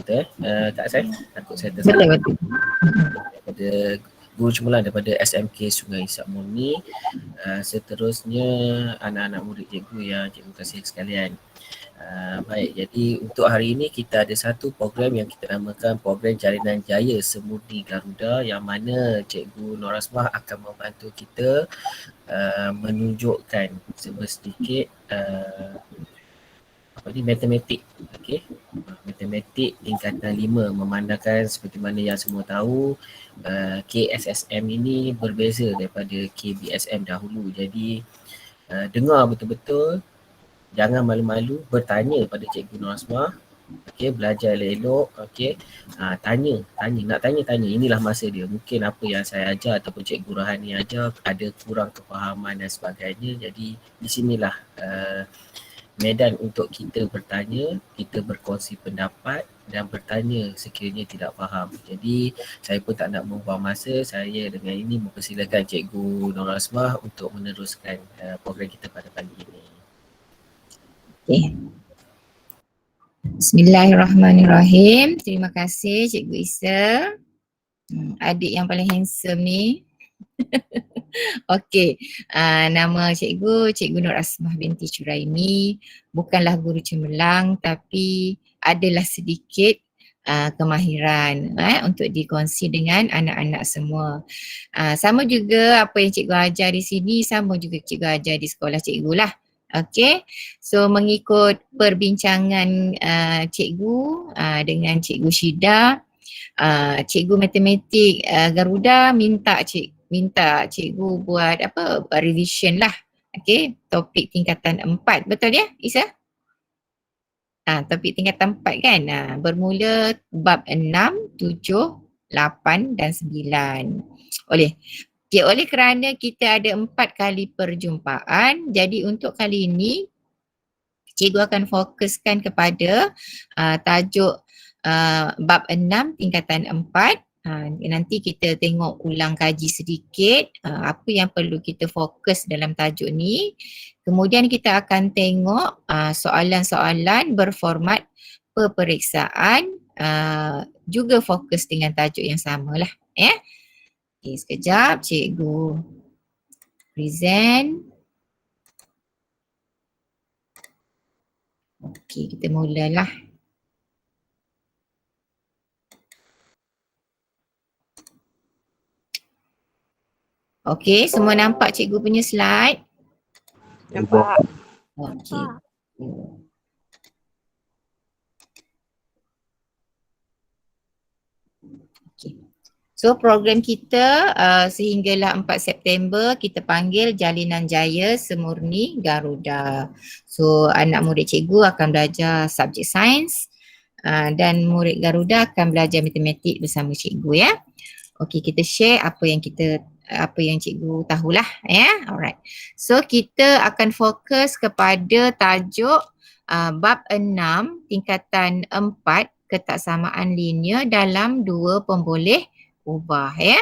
kita Kak Asai, takut saya Betul, tersalah. betul. Daripada guru cemerlang daripada SMK Sungai Isak Murni. Seterusnya anak-anak murid cikgu yang cikgu kasih sekalian. Baik, jadi untuk hari ini kita ada satu program yang kita namakan program Jalinan Jaya Semurni Garuda, yang mana Cikgu Nur Asmah akan membantu kita menunjukkan sedikit matematik. Okey. Matematik tingkatan 5, memandangkan seperti mana yang semua tahu KSSM ini berbeza daripada KBSM dahulu. Jadi dengar betul-betul, jangan malu-malu bertanya pada Cikgu Nur Asmah. Okey, belajar elok-elok. Okey. Tanya. Nak tanya. Inilah masa dia. Mungkin apa yang saya ajar ataupun Cikgu Rohani ajar ada kurang kefahaman dan sebagainya. Jadi di sinilah medan untuk kita bertanya, kita berkongsi pendapat dan bertanya sekiranya tidak faham. Jadi saya pun tak nak membuang masa, saya dengan ini mempersilakan Cikgu Nur Asmah untuk meneruskan program kita pada pagi ini. Okay. Bismillahirrahmanirrahim. Terima kasih Cikgu Isa. Adik yang paling handsome ni. Okey, nama Cikgu Nur Asmah binti Churaimi. Bukanlah guru cemerlang tapi adalah sedikit kemahiran untuk dikongsi dengan anak-anak semua. Sama juga apa yang cikgu ajar di sini, sama juga cikgu ajar di sekolah cikgu lah. Okey, so mengikut perbincangan cikgu dengan Cikgu Syida, cikgu matematik Garuda minta cikgu buat revision lah. Okey, topik tingkatan 4, betul ya Isa? Topik tingkatan 4 kan, bermula bab 6, 7, 8 dan 9. Oleh kerana kita ada 4 kali perjumpaan, jadi untuk kali ini cikgu akan fokuskan kepada tajuk bab 6 tingkatan 4. Nanti kita tengok ulang kaji sedikit apa yang perlu kita fokus dalam tajuk ni. Kemudian kita akan tengok soalan-soalan berformat peperiksaan, juga fokus dengan tajuk yang sama lah. Okay, sekejap cikgu present. Okay, kita mulalah. Okay, semua nampak cikgu punya slide? Nampak. Okay. So program kita sehinggalah 4 September kita panggil Jalinan Jaya Semurni Garuda. So anak murid cikgu akan belajar subjek sains dan murid Garuda akan belajar matematik bersama cikgu ya. Okey, kita share apa yang cikgu tahulah ya. Alright. So kita akan fokus kepada tajuk bab 6 tingkatan 4 ketaksamaan linear dalam dua pemboleh ubah ya.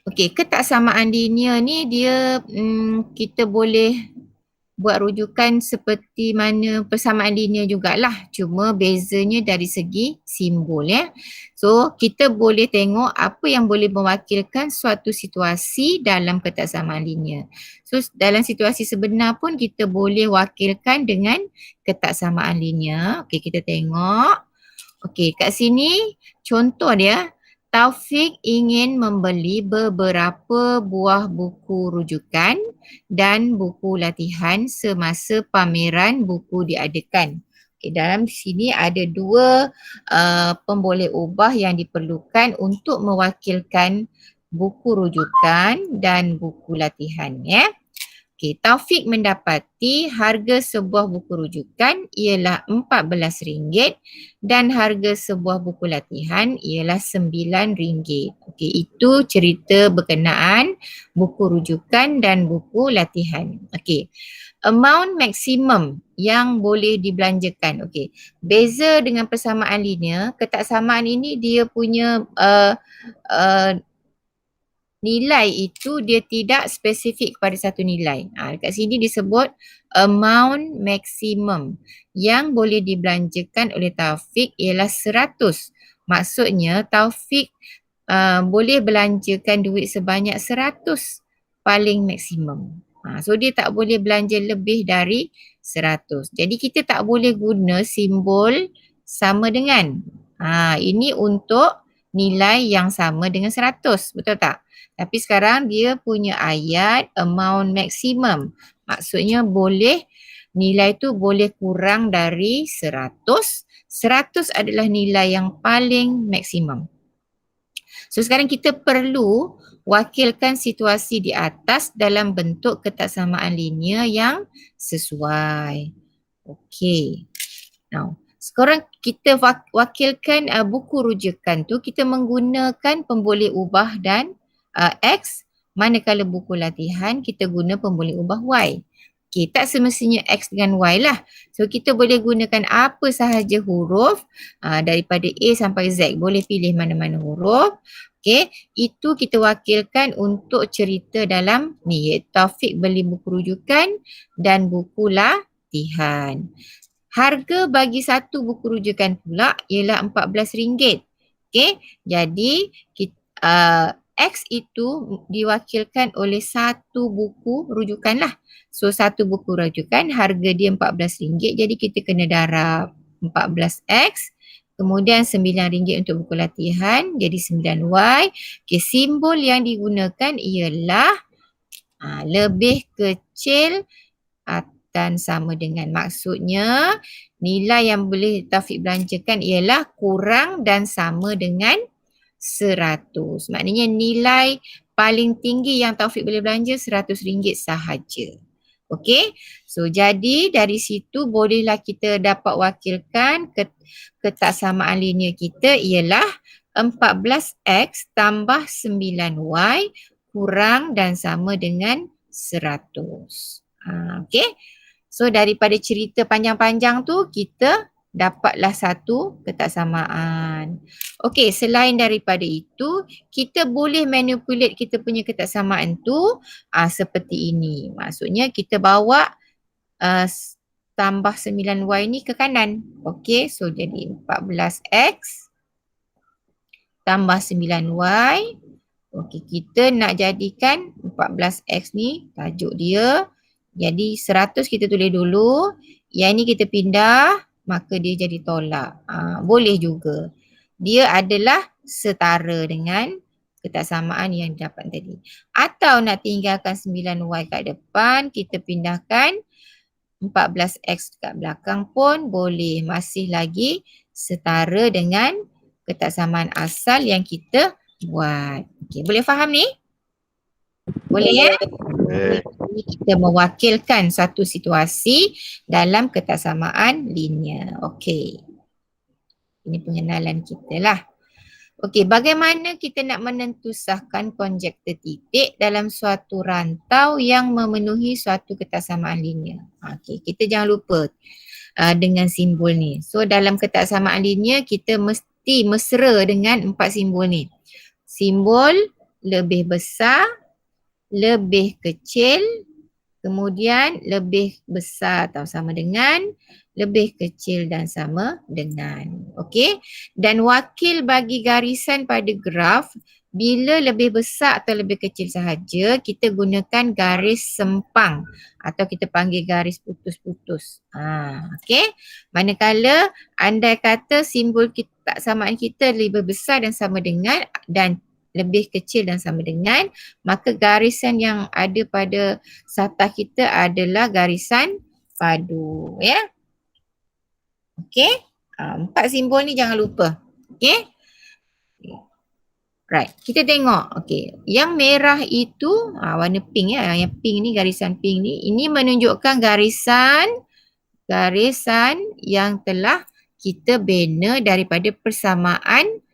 Okey, ketaksamaan linear ni dia kita boleh buat rujukan seperti mana persamaan linear jugalah, cuma bezanya dari segi simbol ya. So kita boleh tengok apa yang boleh mewakilkan suatu situasi dalam ketaksamaan linear. So dalam situasi sebenar pun kita boleh wakilkan dengan ketaksamaan linear. Okey, kita tengok. Okey, kat sini contoh dia, Taufik ingin membeli beberapa buah buku rujukan dan buku latihan semasa pameran buku diadakan. Okay, dalam sini ada dua pemboleh ubah yang diperlukan untuk mewakilkan buku rujukan dan buku latihan ya. Okay, Taufik mendapati harga sebuah buku rujukan ialah RM14 dan harga sebuah buku latihan ialah RM9. Okay, itu cerita berkenaan buku rujukan dan buku latihan. Okay, amount maksimum yang boleh dibelanjakan. Okay, beza dengan persamaan linear, ketaksamaan ini dia punya nilai itu dia tidak spesifik kepada satu nilai. Dekat sini disebut amount maximum yang boleh dibelanjakan oleh Taufik ialah 100. Maksudnya Taufik boleh belanjakan duit sebanyak 100 paling maksimum. So dia tak boleh belanja lebih dari 100. Jadi kita tak boleh guna simbol sama dengan. Ini untuk nilai yang sama dengan 100. Betul tak? Tapi sekarang dia punya ayat amount maximum. Maksudnya boleh, nilai tu boleh kurang dari 100. 100 adalah nilai yang paling maksimum. So sekarang kita perlu wakilkan situasi di atas dalam bentuk ketaksamaan linear yang sesuai. Okey. Now, sekarang kita wakilkan buku rujukan tu, kita menggunakan pemboleh ubah dan X, manakala buku latihan kita guna pemboleh ubah Y. Okey, tak semestinya X dengan Y lah. So kita boleh gunakan apa sahaja huruf daripada A sampai Z. Boleh pilih mana-mana huruf. Okey, itu kita wakilkan untuk cerita dalam ni, iaitu Taufik beli buku rujukan dan buku latihan. Harga bagi satu buku rujukan pula ialah RM14. Okey, jadi X itu diwakilkan oleh satu buku rujukan lah. So satu buku rujukan harga dia RM14, jadi kita kena darab 14X. Kemudian RM9 untuk buku latihan, jadi 9Y. Okey, simbol yang digunakan ialah lebih kecil dan sama dengan. Maksudnya nilai yang boleh Taufik belanjakan ialah kurang dan sama dengan 100. Maknanya nilai paling tinggi yang Taufik boleh belanja RM100 sahaja. Okey, so jadi dari situ bolehlah kita dapat wakilkan ketaksamaan linear kita ialah 14X tambah 9Y kurang dan sama dengan 100. Okey, so daripada cerita panjang-panjang tu kita dapatlah satu ketaksamaan. Okey, selain daripada itu, kita boleh manipulate kita punya ketaksamaan tu seperti ini. Maksudnya kita bawa tambah 9Y ni ke kanan. Okey, so jadi 14X tambah 9Y. Okey, kita nak jadikan 14X ni, tajuk dia. Jadi 100 kita tulis dulu. Yang ni kita pindah, maka dia jadi tolak. Boleh juga. Dia adalah setara dengan ketaksamaan yang dapat tadi. Atau nak tinggalkan 9Y kat depan, kita pindahkan 14X kat belakang pun boleh. Masih lagi setara dengan ketaksamaan asal yang kita buat. Okey, boleh faham ni? Boleh ya? Ini kita mewakilkan satu situasi dalam ketaksamaan linear. Okey. Ini pengenalan kita lah. Okey, bagaimana kita nak menentusahkan konjektor titik dalam suatu rantau yang memenuhi suatu ketaksamaan linear. Okey, kita jangan lupa dengan simbol ni. So dalam ketaksamaan linear kita mesti mesra dengan 4 simbol ni. Simbol lebih besar, lebih kecil, kemudian lebih besar atau sama dengan, lebih kecil dan sama dengan. Okey. Dan wakil bagi garisan pada graf, bila lebih besar atau lebih kecil sahaja, kita gunakan garis sempang atau kita panggil garis putus-putus. Okey. Manakala andai kata simbol ketaksamaan kita lebih besar dan sama dengan dan lebih kecil dan sama dengan, maka garisan yang ada pada satah kita adalah garisan padu, ya. Okey, 4 simbol ni jangan lupa. Okey. Right, kita tengok. Okey, yang merah itu warna pink ya, yang pink ni, garisan pink ni, ini menunjukkan garisan yang telah kita bina daripada persamaan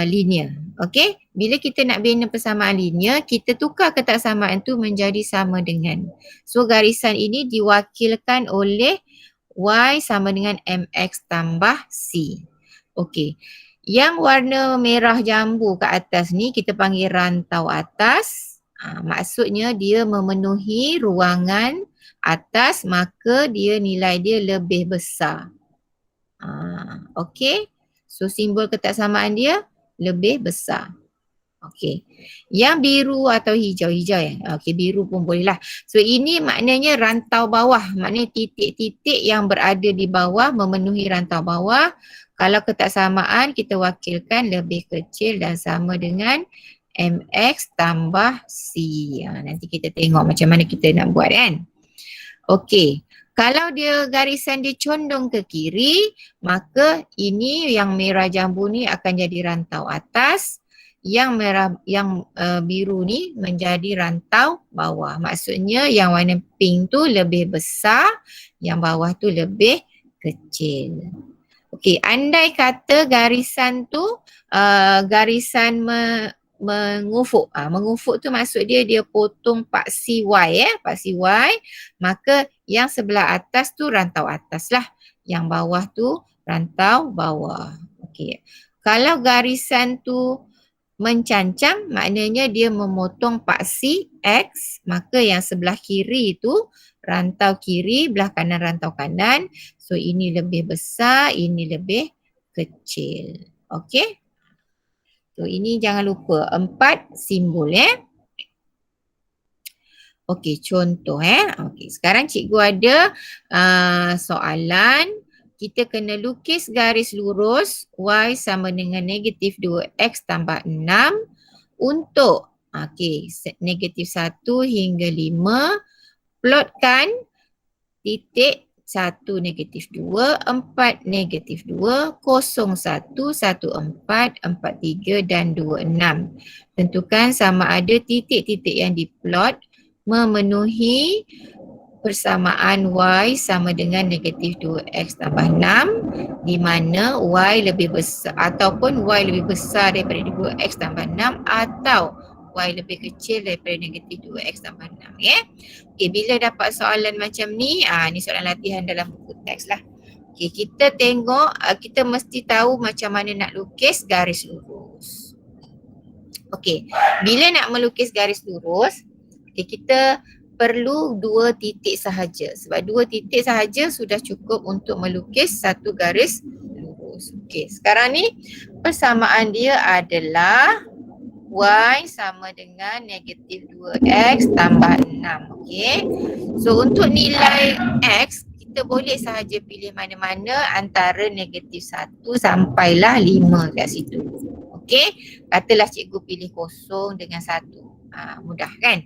linear. Okey, bila kita nak bina persamaan linear, kita tukar ketaksamaan tu menjadi sama dengan. So garisan ini diwakilkan oleh Y sama dengan MX tambah C. Okey, Yang warna merah jambu ke atas ni kita panggil rantau atas. Maksudnya dia memenuhi ruangan atas, maka nilai dia lebih besar. Okey. So simbol ketaksamaan dia lebih besar. Okey. Yang biru atau hijau ya. Okey, biru pun boleh lah. So ini maknanya rantau bawah. Maknanya titik-titik yang berada di bawah memenuhi rantau bawah. Kalau ketaksamaan kita wakilkan lebih kecil dan sama dengan MX tambah C. Nanti kita tengok macam mana kita nak buat kan. Okey. Kalau dia garisan dia condong ke kiri, maka ini yang merah jambu ni akan jadi rantau atas. Yang biru ni menjadi rantau bawah. Maksudnya yang warna pink tu lebih besar, yang bawah tu lebih kecil. Okey, andai kata garisan tu garisan mengufuk. Mengufuk tu maksud dia potong paksi Y paksi Y, maka yang sebelah atas tu rantau atas lah. Yang bawah tu rantau bawah. Okey. Kalau garisan tu mencancang, maknanya dia memotong paksi X, maka yang sebelah kiri tu rantau kiri, belah kanan rantau kanan. So ini lebih besar, ini lebih kecil. Okey. So ini jangan lupa 4 simbol Okey, contoh Okey, sekarang cikgu ada soalan. Kita kena lukis garis lurus Y sama dengan negatif 2X tambah 6 untuk negatif 1 hingga 5. Plotkan titik 1 negatif 2, 4 negatif 2, 0 1, 1 4, 4 3 dan 2 6. Tentukan sama ada titik-titik yang diplot memenuhi persamaan Y sama dengan negatif 2X tambah 6, di mana Y lebih besar ataupun Y lebih besar daripada 2X tambah 6 atau Y lebih kecil daripada negatif 2X tambah 6 Okey, bila dapat soalan macam ni, ni soalan latihan dalam buku teks lah. Okey, kita tengok, kita mesti tahu macam mana nak lukis garis lurus. Okey, bila nak melukis garis lurus, kita perlu 2 titik sahaja. Sebab 2 titik sahaja sudah cukup untuk melukis satu garis lurus. Okey, sekarang ni persamaan dia adalah Y sama dengan negatif 2X tambah 6. Okey. So untuk nilai X, kita boleh sahaja pilih mana-mana antara negatif 1 sampailah 5 kat situ. Okey. Katalah cikgu pilih 0 dengan 1. Mudah kan?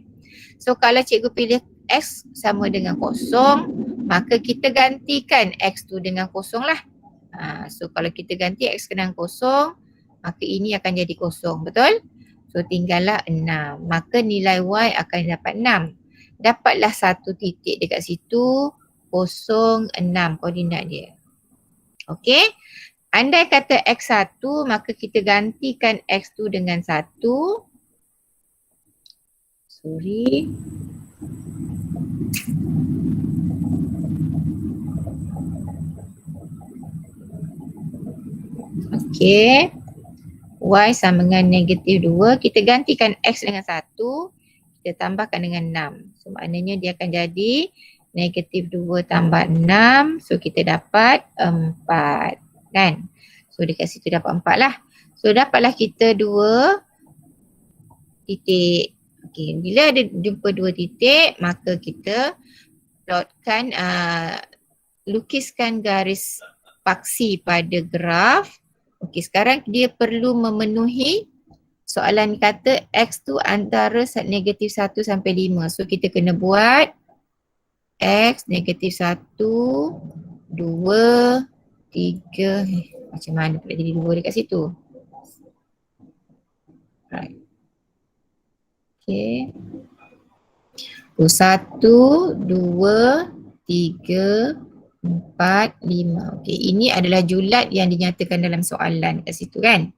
So kalau cikgu pilih X sama dengan 0, maka kita gantikan X tu dengan 0 lah. So kalau kita ganti X dengan 0, maka ini akan jadi 0, betul? So tinggallah 6, maka nilai Y akan dapat 6. Dapatlah satu titik dekat situ, 0, 6 koordinat dia. Okey. Andai kata X1, maka kita gantikan X tu dengan 1. Sorry. Okey. Y sama dengan negatif 2. Kita gantikan X dengan 1. Kita tambahkan dengan 6. So maknanya dia akan jadi negatif 2 tambah 6. So kita dapat 4. Kan? So dekat situ dapat 4 lah. So dapatlah kita 2 titik. Okey, bila ada jumpa 2 titik, maka kita plotkan, lukiskan garis paksi pada graf. Okey, sekarang dia perlu memenuhi soalan kata X tu antara negatif 1 sampai 5. So kita kena buat X negatif 1, 2, 3. Macam mana pula jadi 2 dekat situ? Right. Okey. 1, 2, 3, 4, 5. Okey, ini adalah julat yang dinyatakan dalam soalan kat situ kan.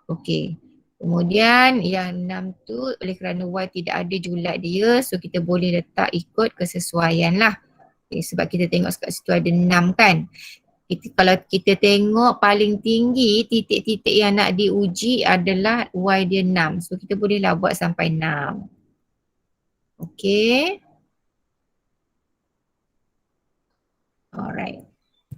Okey. Kemudian yang 6 tu oleh kerana Y tidak ada julat dia, so kita boleh letak ikut kesesuaian lah. Okay, sebab kita tengok kat situ ada 6 kan. Kalau kita tengok paling tinggi titik-titik yang nak diuji adalah Y dia 6. So kita bolehlah buat sampai 6. Okay. Alright.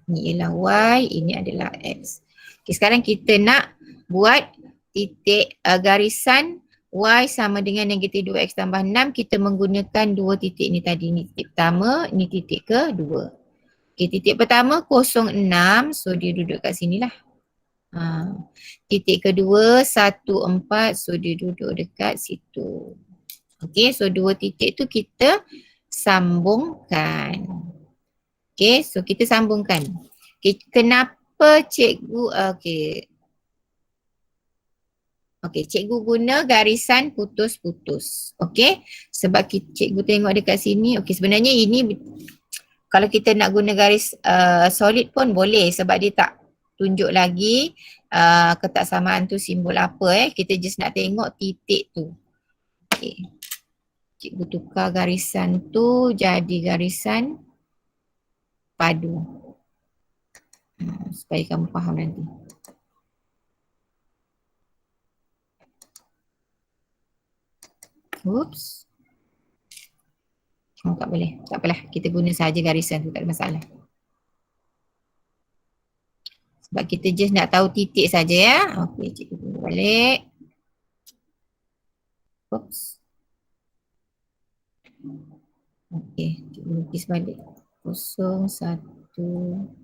Ini ialah Y, ini adalah X. Okay, sekarang kita nak buat titik garisan Y sama dengan negatif 2X tambah 6. Kita menggunakan dua titik ni tadi. Ini titik pertama, ini titik kedua. Okay, titik pertama 06, so dia duduk kat sini lah. Titik kedua 14, so dia duduk dekat situ. Okay, so dua titik tu kita sambungkan. Okay, so kita sambungkan. Okay, kenapa cikgu, cikgu guna garisan putus-putus. Okay, sebab cikgu tengok dekat sini, okay sebenarnya ini kalau kita nak guna garis solid pun boleh sebab dia tak tunjuk lagi ketaksamaan tu simbol apa kita just nak tengok titik tu. Okay. Cikgu tukar garisan tu jadi garisan padu. Supaya kamu faham nanti. Oops. Oh, tak boleh. Tak apalah. Kita guna saja garisan tu. Tak ada masalah. Sebab kita just nak tahu titik saja ya. Okey, cikgu tunggu balik. Oops. Okey, cikgu lukis balik. 0, 1, 2,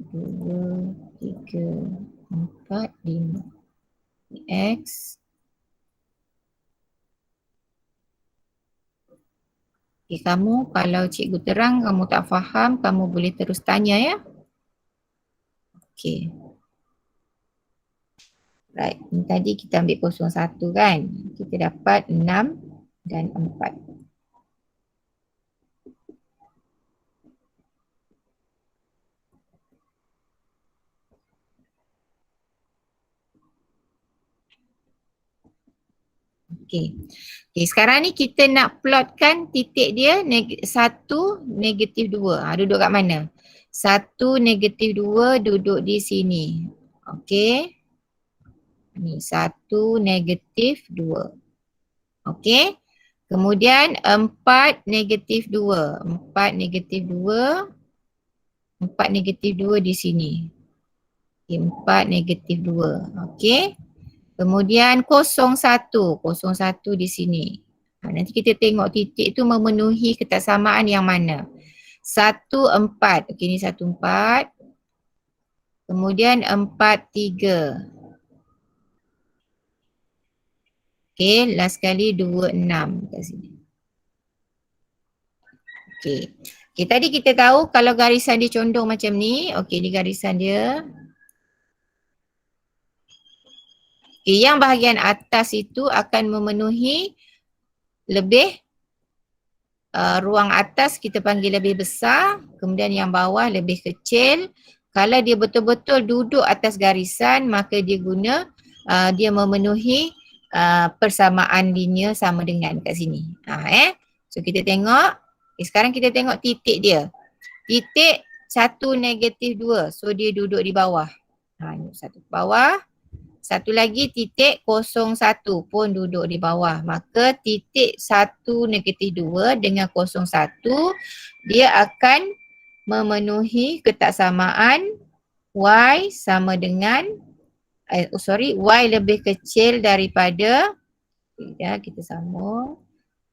3, 4, 5. X. Okay, kamu kalau cikgu terang, kamu tak faham, kamu boleh terus tanya ya. Okay. Right, ini tadi kita ambil 01 kan. Kita dapat 6 dan 4. Okay. Okay, sekarang ni kita nak plotkan titik dia 1, negatif 2. Duduk kat mana? 1, negatif 2 duduk di sini. Okay. Ni 1, negatif 2. Okay. Kemudian 4, negatif 2. 4, negatif 2. 4, negatif 2 di sini. Okay, 4, negatif 2. Okay. Kemudian 01 di sini. Nanti kita tengok titik tu memenuhi ketaksamaan yang mana. 1, 4. Okey, ni 1, 4. Kemudian 4, 3. Okey, last kali 2, 6 kat sini. Okey. Okey, tadi kita tahu kalau garisan dia condong macam ni. Okey, ni garisan dia. Okay, yang bahagian atas itu akan memenuhi lebih ruang atas kita panggil lebih besar, kemudian yang bawah lebih kecil. Kalau dia betul-betul duduk atas garisan, maka dia guna dia memenuhi persamaan linear sama dengan kat sini. So kita tengok, sekarang kita tengok titik dia. Titik 1, negatif 2, so dia duduk di bawah. Ini satu bawah. Satu lagi titik 01 pun duduk di bawah. Maka titik 1, negatif 2 dengan 01 dia akan memenuhi ketaksamaan Y sama dengan Y lebih kecil daripada, kita sambung,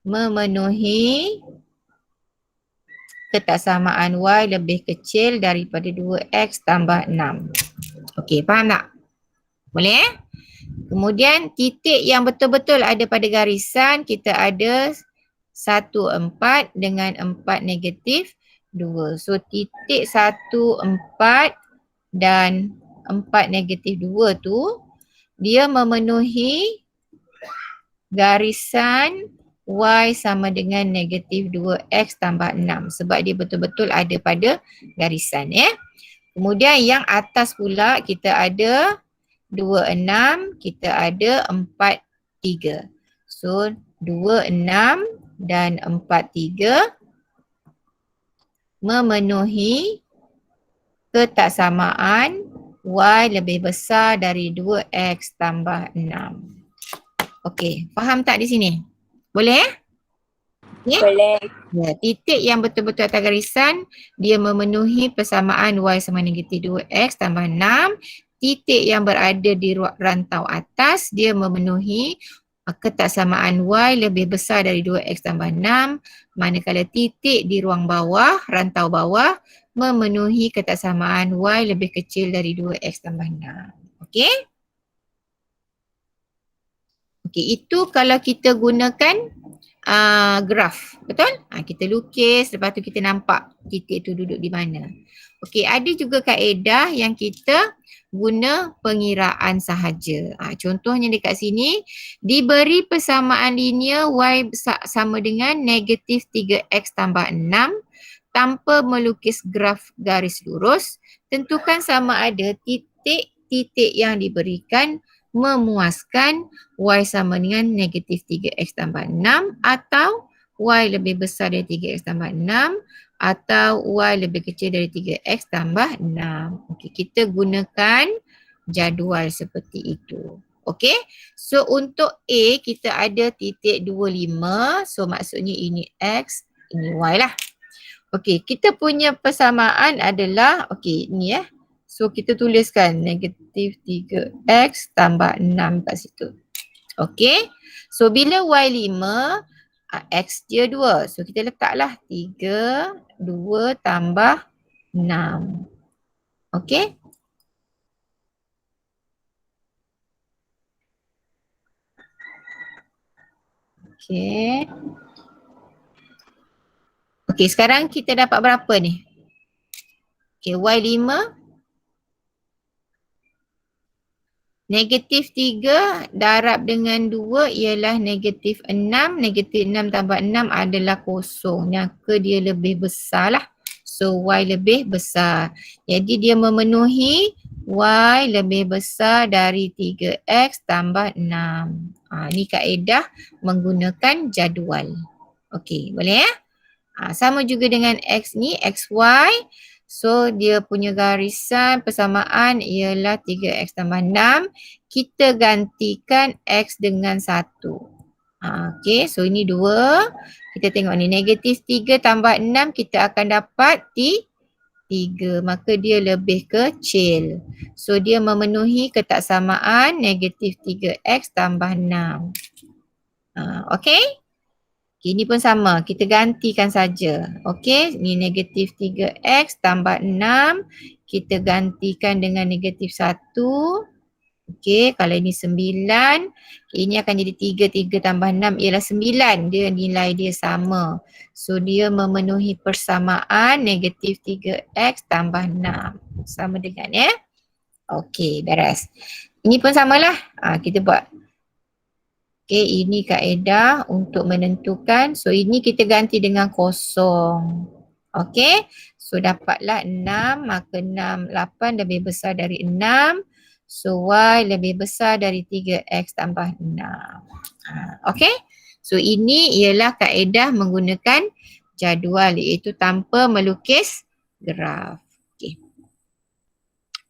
memenuhi ketaksamaan Y lebih kecil daripada 2X tambah 6. Okey, faham tak? Boleh Kemudian titik yang betul-betul ada pada garisan kita ada 1, 4 dengan 4 negatif 2. So titik 1, 4 dan 4 negatif 2 tu dia memenuhi garisan Y sama dengan negatif 2X tambah 6 sebab dia betul-betul ada pada garisan ya. Kemudian yang atas pula kita ada 2, 6, kita ada 4, 3. So 2, 6 dan 4, 3 memenuhi ketaksamaan Y lebih besar dari 2X tambah 6. Okey, faham tak di sini? Boleh ya? Ya? Boleh. Ya, titik yang betul-betul atas garisan dia memenuhi persamaan Y sama negatif 2X tambah 6. Titik yang berada di rantau atas dia memenuhi ketaksamaan Y lebih besar dari 2X tambah 6. Manakala titik di ruang bawah, rantau bawah memenuhi ketaksamaan Y lebih kecil dari 2X tambah 6. Okey? Okey, itu kalau kita gunakan graf, betul? Kita lukis, lepas tu kita nampak titik tu duduk di mana. Okey, ada juga kaedah yang kita guna pengiraan sahaja. Contohnya dekat sini, diberi persamaan linear Y sama dengan negatif 3X tambah 6 tanpa melukis graf garis lurus, tentukan sama ada titik-titik yang diberikan memuaskan Y sama dengan negatif 3X tambah 6 atau Y lebih besar dari 3X tambah 6 atau Y lebih kecil dari 3X tambah 6. Okey, kita gunakan jadual seperti itu. Okey, so untuk A kita ada titik 25, so maksudnya ini X, ini Y lah. Okey, kita punya persamaan adalah, okey ni so kita tuliskan negatif 3X tambah 6 kat situ. Okey, so bila Y 5, X dia 2. So kita letaklah 3, 2 tambah 6. Okey. Okey. Okey, sekarang kita dapat berapa ni? Okey, Y5 negatif 3 darab dengan 2 ialah negatif 6. Negatif 6 tambah 6 adalah kosong. Nyaka dia lebih besar lah. So Y lebih besar. Jadi dia memenuhi Y lebih besar dari 3X tambah 6. Ni kaedah menggunakan jadual. Okey, boleh ya? Sama juga dengan X ni, XY. So dia punya garisan persamaan ialah 3X tambah 6. Kita gantikan X dengan 1. Okey, so ini 2. Kita tengok ni, negatif 3 tambah 6 kita akan dapat 3. Maka dia lebih kecil. So dia memenuhi ketaksamaan negatif 3X tambah 6. Okey? Okay, ini pun sama. Kita gantikan saja. Okey, ni negatif 3X tambah 6. Kita gantikan dengan negatif 1. Okey, kalau ini 9. Ini akan jadi 3 tambah 6 ialah 9. Dia nilai dia sama. So dia memenuhi persamaan negatif 3X tambah 6. Sama dengan ya. Okey, beres. Ini pun samalah. Kita buat. Okey, ini kaedah untuk menentukan. So ini kita ganti dengan kosong. Okey, so dapatlah 6, maka 6, 8 lebih besar dari 6. So Y lebih besar dari 3X tambah 6. Okey, so ini ialah kaedah menggunakan jadual iaitu tanpa melukis graf. Okey,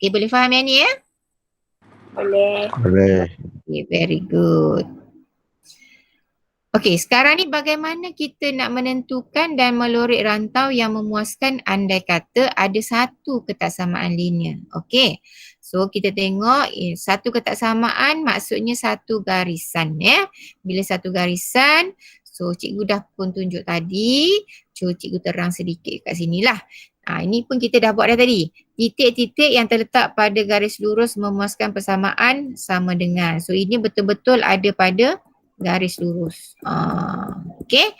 okay, boleh faham yang ni ya? Boleh. Boleh. Okay, very good. Okey, sekarang ni bagaimana kita nak menentukan dan melorek rantau yang memuaskan andai kata ada satu ketaksamaan linear. Okey, so kita tengok satu ketaksamaan maksudnya satu garisan ya. Bila satu garisan, so cikgu dah pun tunjuk tadi. Cuba cikgu terang sedikit kat sinilah. Ini pun kita dah buat dah tadi. Titik-titik yang terletak pada garis lurus memuaskan persamaan sama dengan. So ini betul-betul ada pada garis lurus. Okey.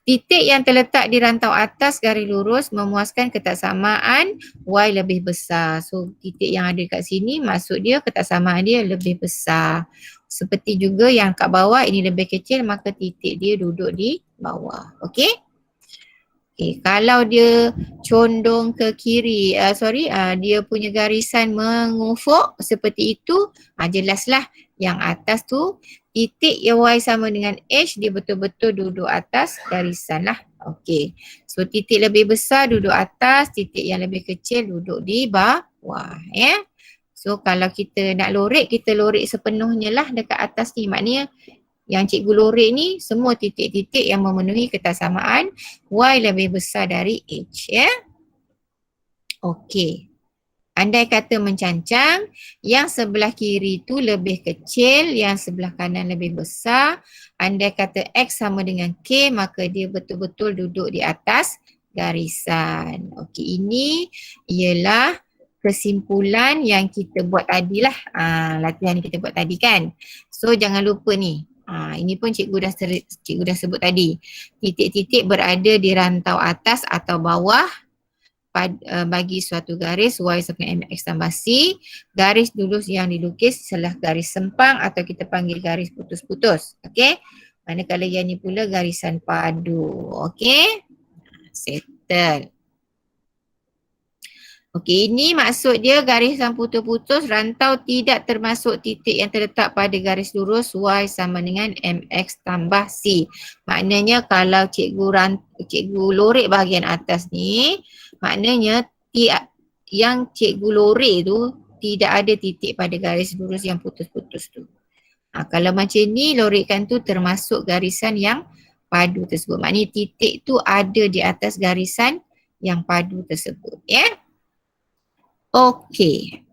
Titik yang terletak di rantau atas garis lurus memuaskan ketaksamaan Y lebih besar. So titik yang ada kat sini maksud dia ketaksamaan dia lebih besar. Seperti juga yang kat bawah ini lebih kecil maka titik dia duduk di bawah. Okey. Kalau dia condong ke kiri, dia punya garisan mengufuk seperti itu, jelaslah yang atas tu titik yang Y sama dengan H, dia betul-betul duduk atas garisan lah. Okey. So titik lebih besar duduk atas, titik yang lebih kecil duduk di bawah. Ya. So kalau kita nak lorek, kita lorek sepenuhnya lah dekat atas ni. Maknanya yang cikgu lorek ni semua titik-titik yang memenuhi ketaksamaan Y lebih besar dari H. Ya. Okey. Andai kata mencancang, yang sebelah kiri tu lebih kecil, yang sebelah kanan lebih besar. Andai kata X sama dengan K, maka dia betul-betul duduk di atas garisan. Okey, ini ialah kesimpulan yang kita buat tadi lah. Latihan yang kita buat tadi kan. So jangan lupa ni. Ini pun cikgu dah sebut tadi. Titik-titik berada di rantau atas atau bawah bagi suatu garis Y sama dengan MX tambah C. Garis dulu yang dilukis adalah garis sempang atau kita panggil garis putus-putus. Okey. Manakala yang ni pula garisan padu. Okey. Settle. Okey, ini maksud dia garisan putus-putus rantau tidak termasuk titik yang terletak pada garis lurus Y sama dengan MX tambah C. Maknanya kalau cikgu lorek bahagian atas ni, maknanya yang cikgu lorek tu tidak ada titik pada garis lurus yang putus-putus tu. Kalau macam ni lorekan tu termasuk garisan yang padu tersebut. Maknanya titik tu ada di atas garisan yang padu tersebut. Ya. Okey.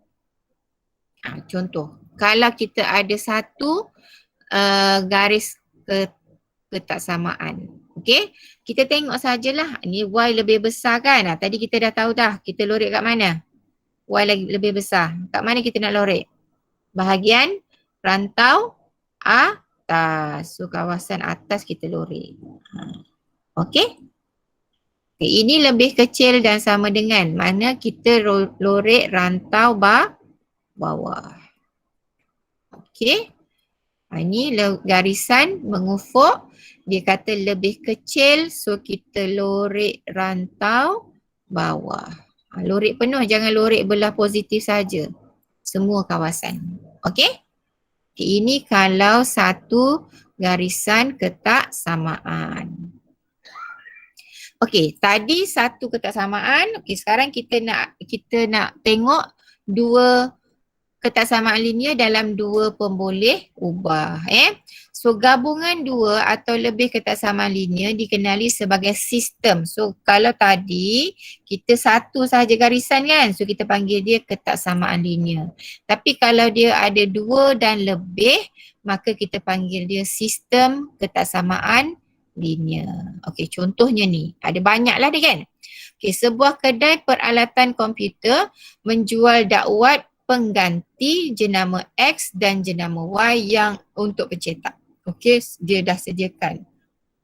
Contoh, kalau kita ada satu garis ketaksamaan. Okey, kita tengok sajalah. Ni Y lebih besar kan? Tadi kita dah tahu dah. Kita lorek kat mana? Y lebih besar. Kat mana kita nak lorek? Bahagian rantau atas. So kawasan atas kita lorek. Okey. Okay, ini lebih kecil dan sama dengan mana kita lorek rantau bawah. Okey. Ini garisan mengufuk. Dia kata lebih kecil, so kita lorek rantau bawah. Lorek penuh, jangan lorek belah positif saja. Semua kawasan. Okey. Okay, ini kalau satu garisan ketaksamaan. Okey, tadi satu ketaksamaan. Okey, sekarang kita nak tengok dua ketaksamaan linear dalam dua pemboleh ubah. So gabungan dua atau lebih ketaksamaan linear dikenali sebagai sistem. So kalau tadi kita satu sahaja garisan kan, so kita panggil dia ketaksamaan linear. Tapi kalau dia ada dua dan lebih, maka kita panggil dia sistem ketaksamaan linear. Okey, contohnya ni. Ada banyak lah dia kan. Okey, sebuah kedai peralatan komputer menjual dakwat pengganti jenama X dan jenama Y yang untuk pencetak. Okey, dia dah sediakan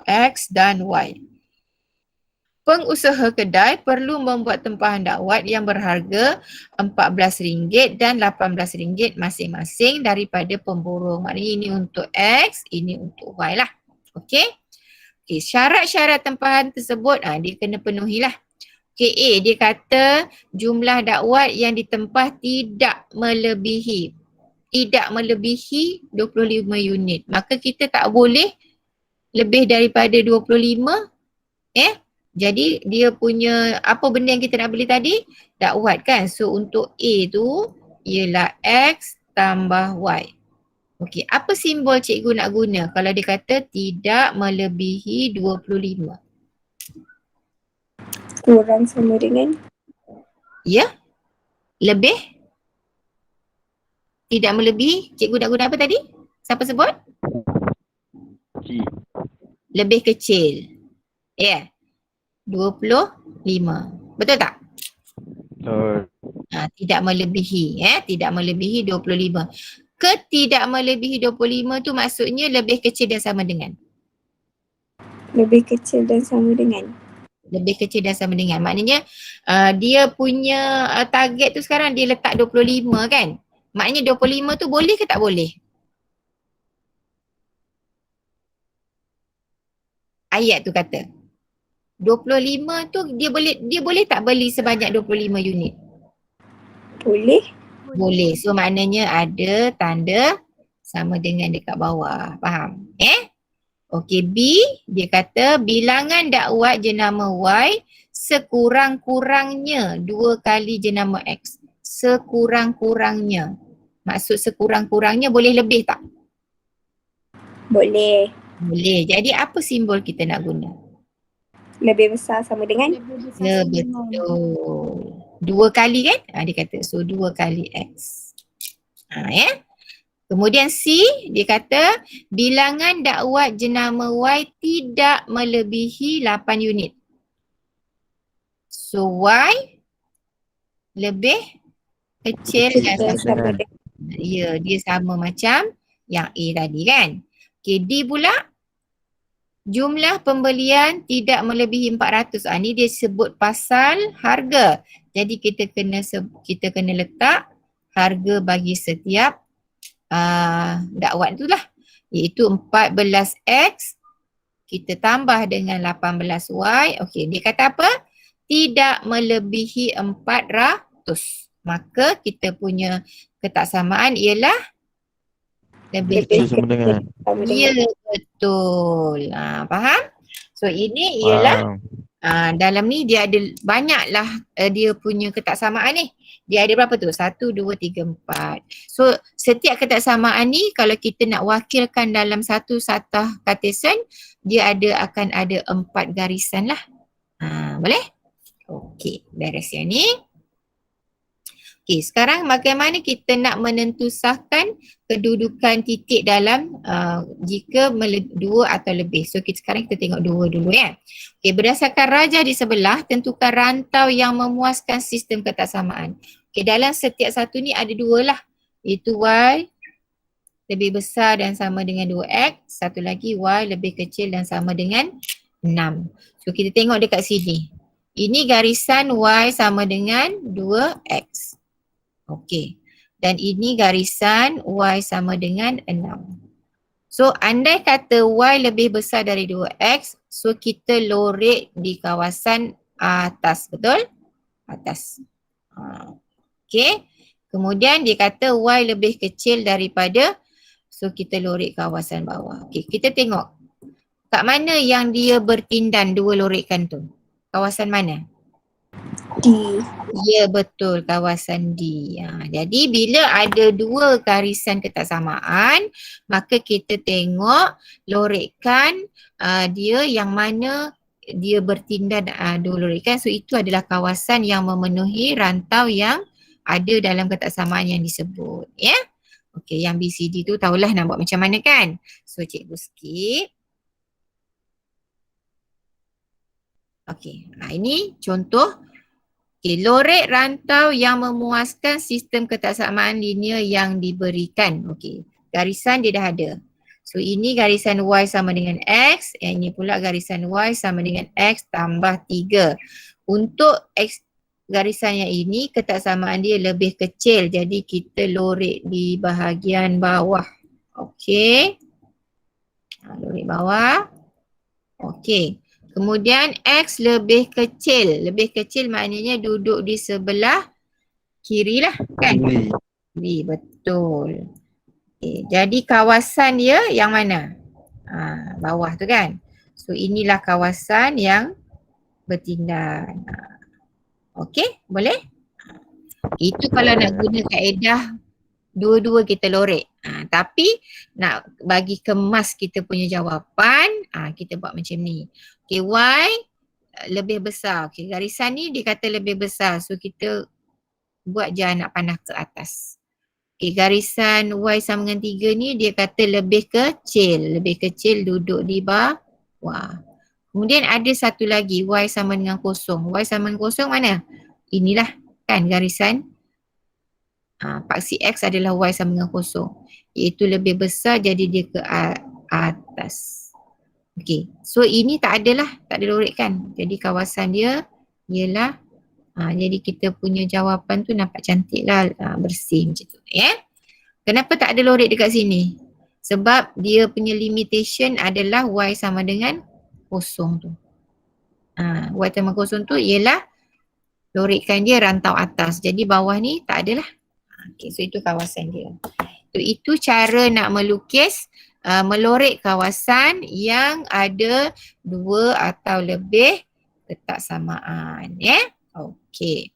X dan Y. Pengusaha kedai perlu membuat tempahan dakwat yang berharga RM14 dan RM18 masing-masing daripada pemborong. Maknanya ini untuk X, ini untuk Y lah. Okey. Okay, syarat-syarat tempahan tersebut dia kena penuhilah. Okay, A dia kata jumlah dakwat yang ditempah tidak melebihi 25 unit. Maka kita tak boleh lebih daripada 25. Jadi dia punya apa benda yang kita nak beli tadi? Dakwat kan. So untuk A tu ialah X tambah Y. Okey, apa simbol cikgu nak guna kalau dia kata tidak melebihi 25? Kurang sama dengan? Ya? Lebih? Tidak melebihi? Cikgu nak guna apa tadi? Siapa sebut? Lebih kecil. Ya. 25. Betul tak? Betul. Tidak melebihi. Tidak melebihi 25. Tidak melebihi 25 tu maksudnya lebih kecil dan sama dengan? Lebih kecil dan sama dengan. Lebih kecil dan sama dengan. Maknanya dia punya target tu sekarang dia letak 25 kan? Maknanya 25 tu boleh ke tak boleh? Ayat tu kata 25 tu dia boleh tak beli sebanyak 25 unit? Boleh. Boleh. So maknanya ada tanda sama dengan dekat bawah. Faham? Okey, B dia kata bilangan dakwat jenama Y sekurang-kurangnya 2 kali jenama X. Sekurang-kurangnya. Maksud sekurang-kurangnya boleh lebih tak? Boleh. Boleh. Jadi apa simbol kita nak guna? Lebih besar sama dengan. Ya, betul. 2 kali kan? Dia kata so 2 kali X. Ya. Kemudian C, dia kata bilangan dakwat jenama Y tidak melebihi 8 unit. So Y lebih kecil dan Kita sama dengan. ya, dia sama macam yang A tadi kan. Okay, D pula jumlah pembelian tidak melebihi 400. Ni dia sebut pasal harga. Jadi kita kena letak harga bagi setiap dakwat tu lah, iaitu 14X kita tambah dengan 18Y. Okey, dia kata apa? Tidak melebihi 400. Maka kita punya ketaksamaan ialah lebih Lebih sama dengan. sama Ya, dengan. betul. Faham? So ini ialah dalam ni dia ada banyaklah dia punya ketaksamaan ni. Dia ada berapa tu? 1, 2, 3, 4. So setiap ketaksamaan ni kalau kita nak wakilkan dalam satu satah Cartesian, dia akan ada 4 garisan lah. Boleh? Okey, beres yang ni. Okey, sekarang bagaimana kita nak menentusahkan kedudukan titik dalam jika 2 atau lebih. So sekarang kita tengok 2 dulu ya. Okey, berdasarkan rajah di sebelah, tentukan rantau yang memuaskan sistem ketaksamaan. Okey, dalam setiap satu ni ada 2 lah. Iaitu Y lebih besar dan sama dengan 2X. Satu lagi Y lebih kecil dan sama dengan 6. So kita tengok dekat sini. Ini garisan Y sama dengan 2X. Okey. Dan ini garisan Y sama dengan 6. So andai kata Y lebih besar dari 2X, so kita lorek di kawasan atas, betul? Atas. Okey. Kemudian dia kata Y lebih kecil daripada, so kita lorek kawasan bawah. Okey, kita tengok. Kat mana yang dia bertindan 2 lorekan tu? Kawasan mana? D. Ya, betul, kawasan D. Jadi bila ada 2 garisan ketaksamaan, maka kita tengok lorekan dia yang mana dia bertindan 2 lorekan. So itu adalah kawasan yang memenuhi rantau yang ada dalam ketaksamaan yang disebut. Ya. Okey, yang BCD tu tahulah nak buat macam mana kan? So cikgu skip. Okey, ini contoh. Okey, lorek rantau yang memuaskan sistem ketaksamaan linear yang diberikan. Okey, garisan dia dah ada. So ini garisan Y sama dengan X, yang ini pula garisan Y sama dengan X tambah 3. Untuk X garisan yang ini ketaksamaan dia lebih kecil, jadi kita lorek di bahagian bawah. Okey. Lorek bawah. Okey. Kemudian X lebih kecil. Lebih kecil maknanya duduk di sebelah kiri lah kan? Kiri, betul. Okay. Jadi kawasan dia yang mana? Bawah tu kan? So inilah kawasan yang bertindan. Okey, boleh? Itu kalau nak guna kaedah dua-dua kita lorek. Tapi nak bagi kemas kita punya jawapan, kita buat macam ni. Okay, Y lebih besar. Okay, garisan ni dia kata lebih besar. So kita buat je anak panah ke atas. Okay, garisan Y sama dengan 3 ni dia kata lebih kecil. Lebih kecil duduk di bawah. Kemudian ada satu lagi Y sama dengan 0. Y sama dengan 0 mana? Inilah kan garisan. Paksi X adalah Y sama dengan 0. Iaitu lebih besar jadi dia ke atas. Okey, so ini tak adalah, tak ada lorek kan. Jadi kawasan dia ialah, jadi kita punya jawapan tu nampak cantik lah, bersih macam tu. Ya? Kenapa tak ada lorek dekat sini? Sebab dia punya limitation adalah Y sama dengan 0 tu. Y tambah kosong tu ialah lorekkan dia rantau atas. Jadi bawah ni tak adalah. Okay, so itu kawasan dia. Itu cara nak melukis melorek kawasan yang ada 2 atau lebih ketaksamaan. Okey.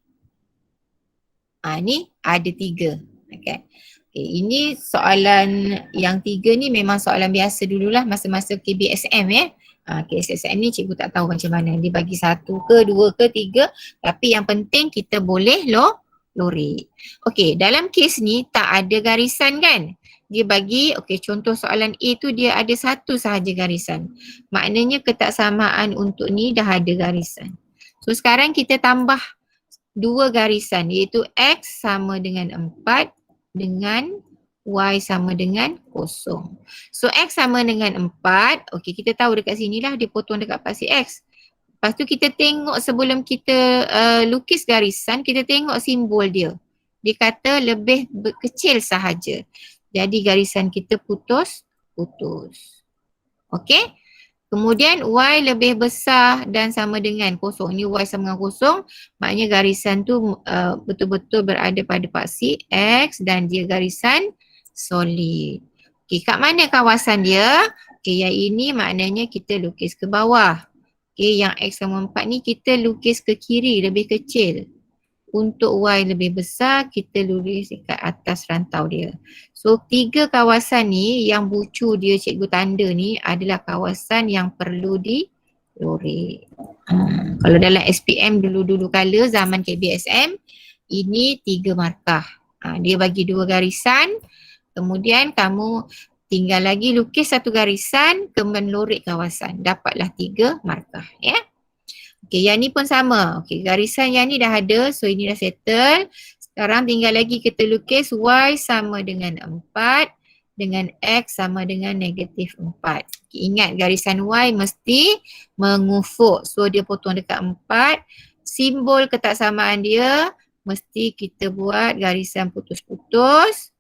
Ni ada 3. Okay. Ini soalan yang 3 ni memang soalan biasa dululah masa-masa KBSM KBSM ni cikgu tak tahu macam mana. Dia bagi 1 ke 2 ke 3, tapi yang penting kita boleh lorek. Okey, dalam kes ni tak ada garisan kan? Dia bagi, contoh soalan A tu dia ada 1 sahaja garisan. Maknanya ketaksamaan untuk ni dah ada garisan. So sekarang kita tambah 2 garisan iaitu X sama dengan 4 dengan Y sama dengan 0. So X sama dengan 4, kita tahu dekat sini lah dia potong dekat pasti X. Lepas tu kita tengok sebelum kita lukis garisan, kita tengok simbol dia. Dia kata lebih kecil sahaja. Jadi garisan kita putus. Okey. Kemudian Y lebih besar dan sama dengan 0. Ni Y sama dengan 0. Maknanya garisan tu betul-betul berada pada paksi X dan dia garisan solid. Okey, kat mana kawasan dia? Okey, yang ini maknanya kita lukis ke bawah. Okey, yang X sama 4 ni kita lukis ke kiri lebih kecil. Untuk Y lebih besar, kita lukis dekat atas rantau dia. So 3 kawasan ni yang bucu dia cikgu tanda ni adalah kawasan yang perlu dilorek. Kalau dalam SPM dulu-dulu kala zaman KBSM, ini 3 markah. Dia bagi 2 garisan, kemudian kamu tinggal lagi lukis 1 garisan, kemudian lorek kawasan. Dapatlah 3 markah. Okey, yang ni pun sama. Okey, garisan yang ni dah ada, so ini dah settle. Sekarang tinggal lagi kita lukis Y sama dengan 4 dengan X sama dengan negatif 4. Okay, ingat garisan Y mesti mengufuk. So dia potong dekat 4. Simbol ketaksamaan dia mesti kita buat garisan putus-putus.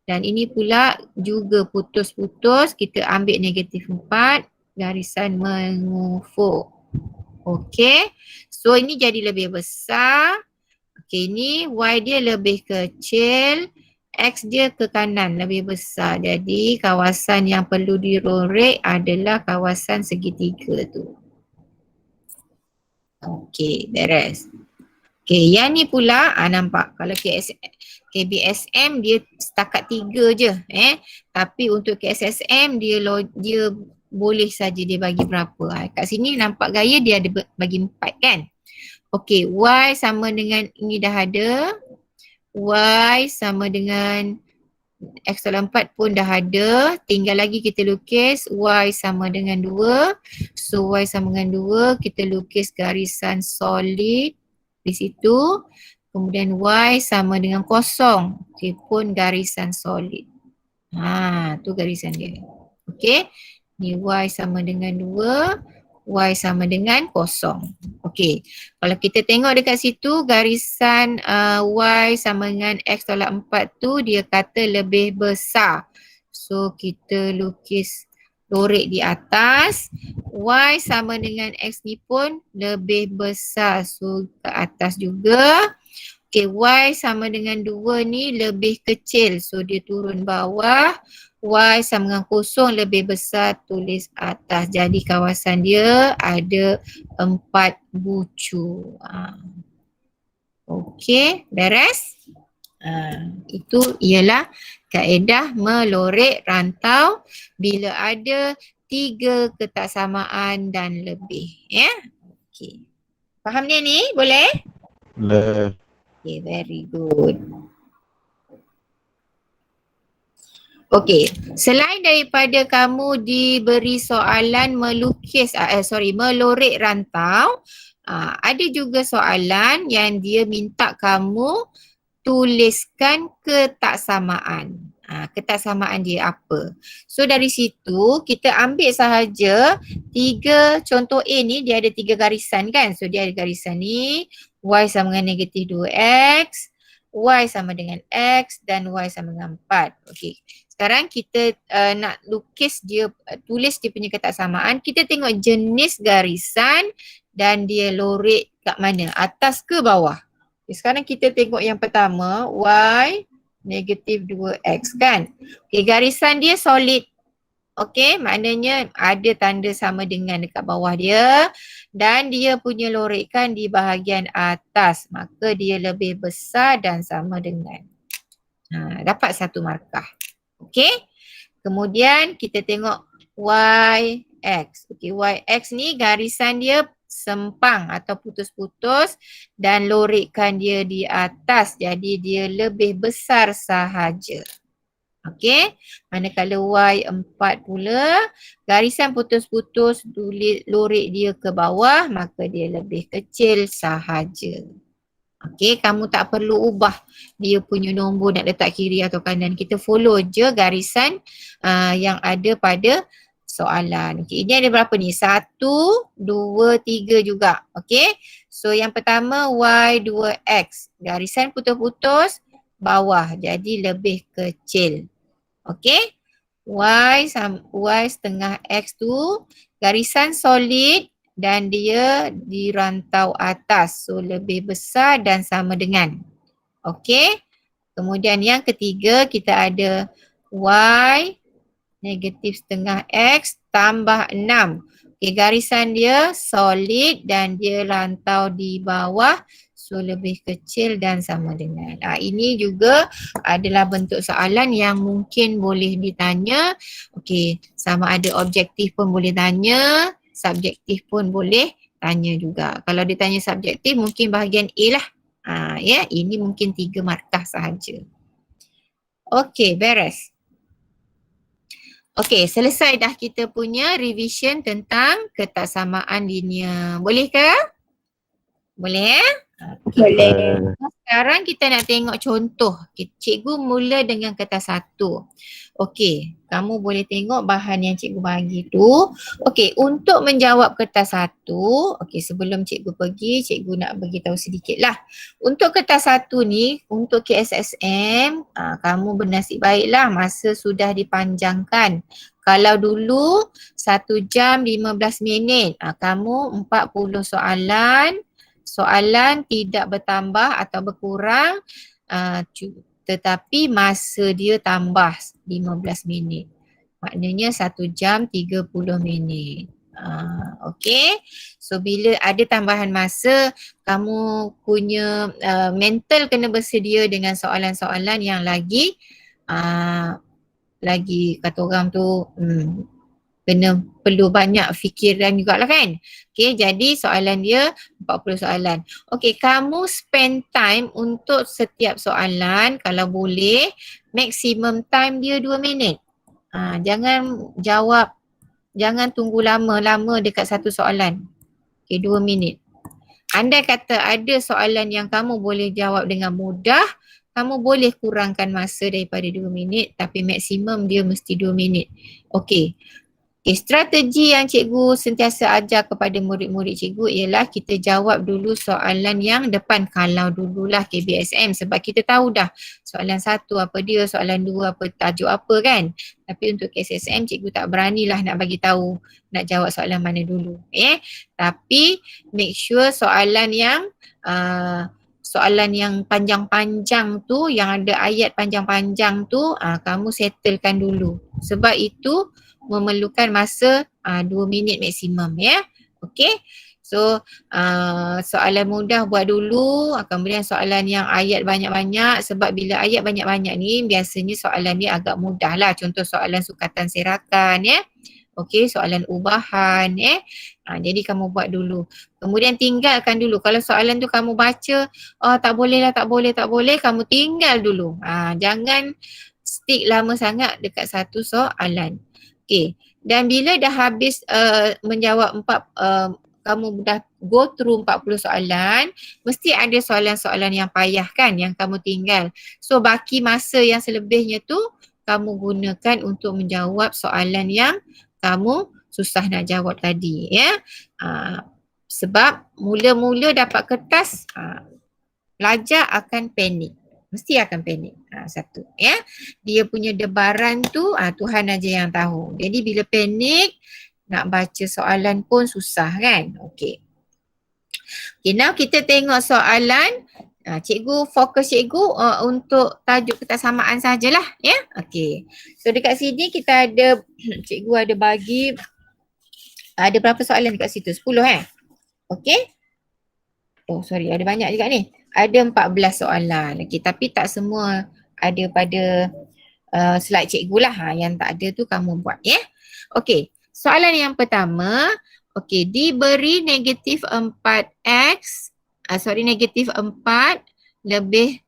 Dan ini pula juga putus-putus. Kita ambil negatif 4. Garisan mengufuk. Okey. So ini jadi lebih besar. Okey, ni Y dia lebih kecil, X dia ke kanan lebih besar. Jadi kawasan yang perlu dirorek adalah kawasan segitiga tu. Okey, beres. Okey, yang ni pula nampak kalau KBSM dia setakat 3 je tapi untuk KSSM dia boleh saja dia bagi berapa. Kat sini nampak gaya dia ada bagi 4 kan. Okey, Y sama dengan ini dah ada. Y sama dengan X dalam 4 pun dah ada. Tinggal lagi kita lukis Y sama dengan 2. So Y sama dengan 2, kita lukis garisan solid di situ. Kemudian Y sama dengan 0. Okey, pun garisan solid. Tu garisan dia. Okey. Ni Y sama dengan 2, Y sama dengan 0. Okey, kalau kita tengok dekat situ garisan Y sama dengan X tolak 4 tu dia kata lebih besar. So kita lukis lorek di atas. Y sama dengan X ni pun lebih besar. So ke atas juga. Okey, Y sama dengan 2 ni lebih kecil. So dia turun bawah. Y sama dengan 0 lebih besar, tulis atas. Jadi kawasan dia ada 4 bucu. Okey, beres? Itu ialah kaedah melorek rantau bila ada 3 ketaksamaan dan lebih. Okey. Faham dia ni? Boleh? Boleh. Okay, very good. Okey, selain daripada kamu diberi soalan melorek rantau, ada juga soalan yang dia minta kamu tuliskan ketaksamaan. Ketaksamaan dia apa? So dari situ kita ambil sahaja 3 contoh A ni dia ada 3 garisan kan? So dia ada garisan ni, Y sama dengan negatif 2X, Y sama dengan X dan Y sama dengan 4. Okey. Sekarang kita nak lukis dia, tulis dia punya ketaksamaan. Kita tengok jenis garisan dan dia lorek kat mana? Atas ke bawah? Okay, sekarang kita tengok yang pertama, y negatif 2x kan. Okay, garisan dia solid. Okay, maknanya ada tanda sama dengan dekat bawah dia dan dia punya lorekan di bahagian atas. Maka dia lebih besar dan sama dengan. Dapat 1 markah. Okay, kemudian kita tengok yx. Okay, yx ni garisan dia sempang atau putus-putus dan lorekan dia di atas. Jadi dia lebih besar sahaja. Okey, manakala Y4 pula garisan putus-putus lorek dia ke bawah maka dia lebih kecil sahaja. Okey, kamu tak perlu ubah dia punya nombor nak letak kiri atau kanan. Kita follow je garisan yang ada pada soalan. Okey, ini ada berapa ni? 1, 2, 3 juga. Okey, so yang pertama Y2X. Garisan putus-putus bawah jadi lebih kecil. Okey, y setengah x tu garisan solid dan dia di rantau atas. So lebih besar dan sama dengan. Okey, kemudian yang ketiga kita ada y negatif setengah x tambah 6. Okey, garisan dia solid dan dia rantau di bawah. So lebih kecil dan sama dengan. Ini juga adalah bentuk soalan yang mungkin boleh ditanya. Okey, sama ada objektif pun boleh tanya, subjektif pun boleh tanya juga. Kalau ditanya subjektif mungkin bahagian A lah. Ya, ini mungkin 3 markah sahaja. Okey, beres. Okey, selesai dah kita punya revision tentang ketaksamaan linear. Boleh ke? Boleh ya? Boleh. Sekarang kita nak tengok contoh. Cikgu mula dengan kertas 1. Okey, kamu boleh tengok bahan yang cikgu bagi tu. Okey, untuk menjawab kertas 1, okey sebelum cikgu pergi, cikgu nak beritahu sedikit lah. Untuk kertas 1 ni, untuk KSSM, kamu bernasib baiklah masa sudah dipanjangkan. Kalau dulu 1 jam 15 minit, kamu 40 soalan. Soalan tidak bertambah atau berkurang tetapi masa dia tambah 15 minit. Maknanya 1 jam 30 minit. Okey. So bila ada tambahan masa, kamu punya mental kena bersedia dengan soalan-soalan yang lagi kata orang tu kena perlu banyak fikiran jugalah kan. Okey, jadi soalan dia 40 soalan. Okey, kamu spend time untuk setiap soalan kalau boleh maximum time dia 2 minit. Jangan jawab, jangan tunggu lama-lama dekat satu soalan. Okey, 2 minit. Andai kata ada soalan yang kamu boleh jawab dengan mudah, kamu boleh kurangkan masa daripada 2 minit tapi maksimum dia mesti 2 minit. Okey. Strategi yang cikgu sentiasa ajar kepada murid-murid cikgu ialah kita jawab dulu soalan yang depan kalau dululah KBSM sebab kita tahu dah soalan 1 apa dia, soalan 2 apa tajuk apa kan. Tapi untuk KSSM cikgu tak beranilah nak bagi tahu nak jawab soalan mana dulu. Tapi make sure soalan yang panjang-panjang tu, yang ada ayat panjang-panjang tu kamu settlekan dulu. Sebab itu memerlukan masa 2 minit maksimum ya. Okey. So soalan mudah buat dulu, kemudian soalan yang ayat banyak-banyak sebab bila ayat banyak-banyak ni biasanya soalan ni agak mudah lah. Contoh soalan sukatan serakan ya. Okey, soalan ubahan jadi kamu buat dulu. Kemudian tinggalkan dulu. Kalau soalan tu kamu baca, tak boleh, kamu tinggal dulu. Jangan stick lama sangat dekat satu soalan. Okey, dan bila dah habis menjawab kamu dah go through 40 soalan, mesti ada soalan-soalan yang payah kan yang kamu tinggal. So baki masa yang selebihnya tu kamu gunakan untuk menjawab soalan yang kamu susah nak jawab tadi ya. Sebab mula-mula dapat kertas, pelajar akan panik. Mesti akan panik. Satu ya. Dia punya debaran tu Tuhan aja yang tahu. Jadi bila panik nak baca soalan pun susah kan. Okey. Okay, now kita tengok soalan. Cikgu fokus untuk tajuk ketaksamaan sajalah ya. Okay. So dekat sini kita ada cikgu ada bagi ada berapa soalan dekat situ? 10 Okay. Oh sorry, ada banyak juga ni. Ada 14 soalan. Okay, tapi tak semua ada pada slide cikgu lah. Yang tak ada tu kamu buat ya. Okay, soalan yang pertama. Okay, diberi negatif 4x, negatif 4 lebih,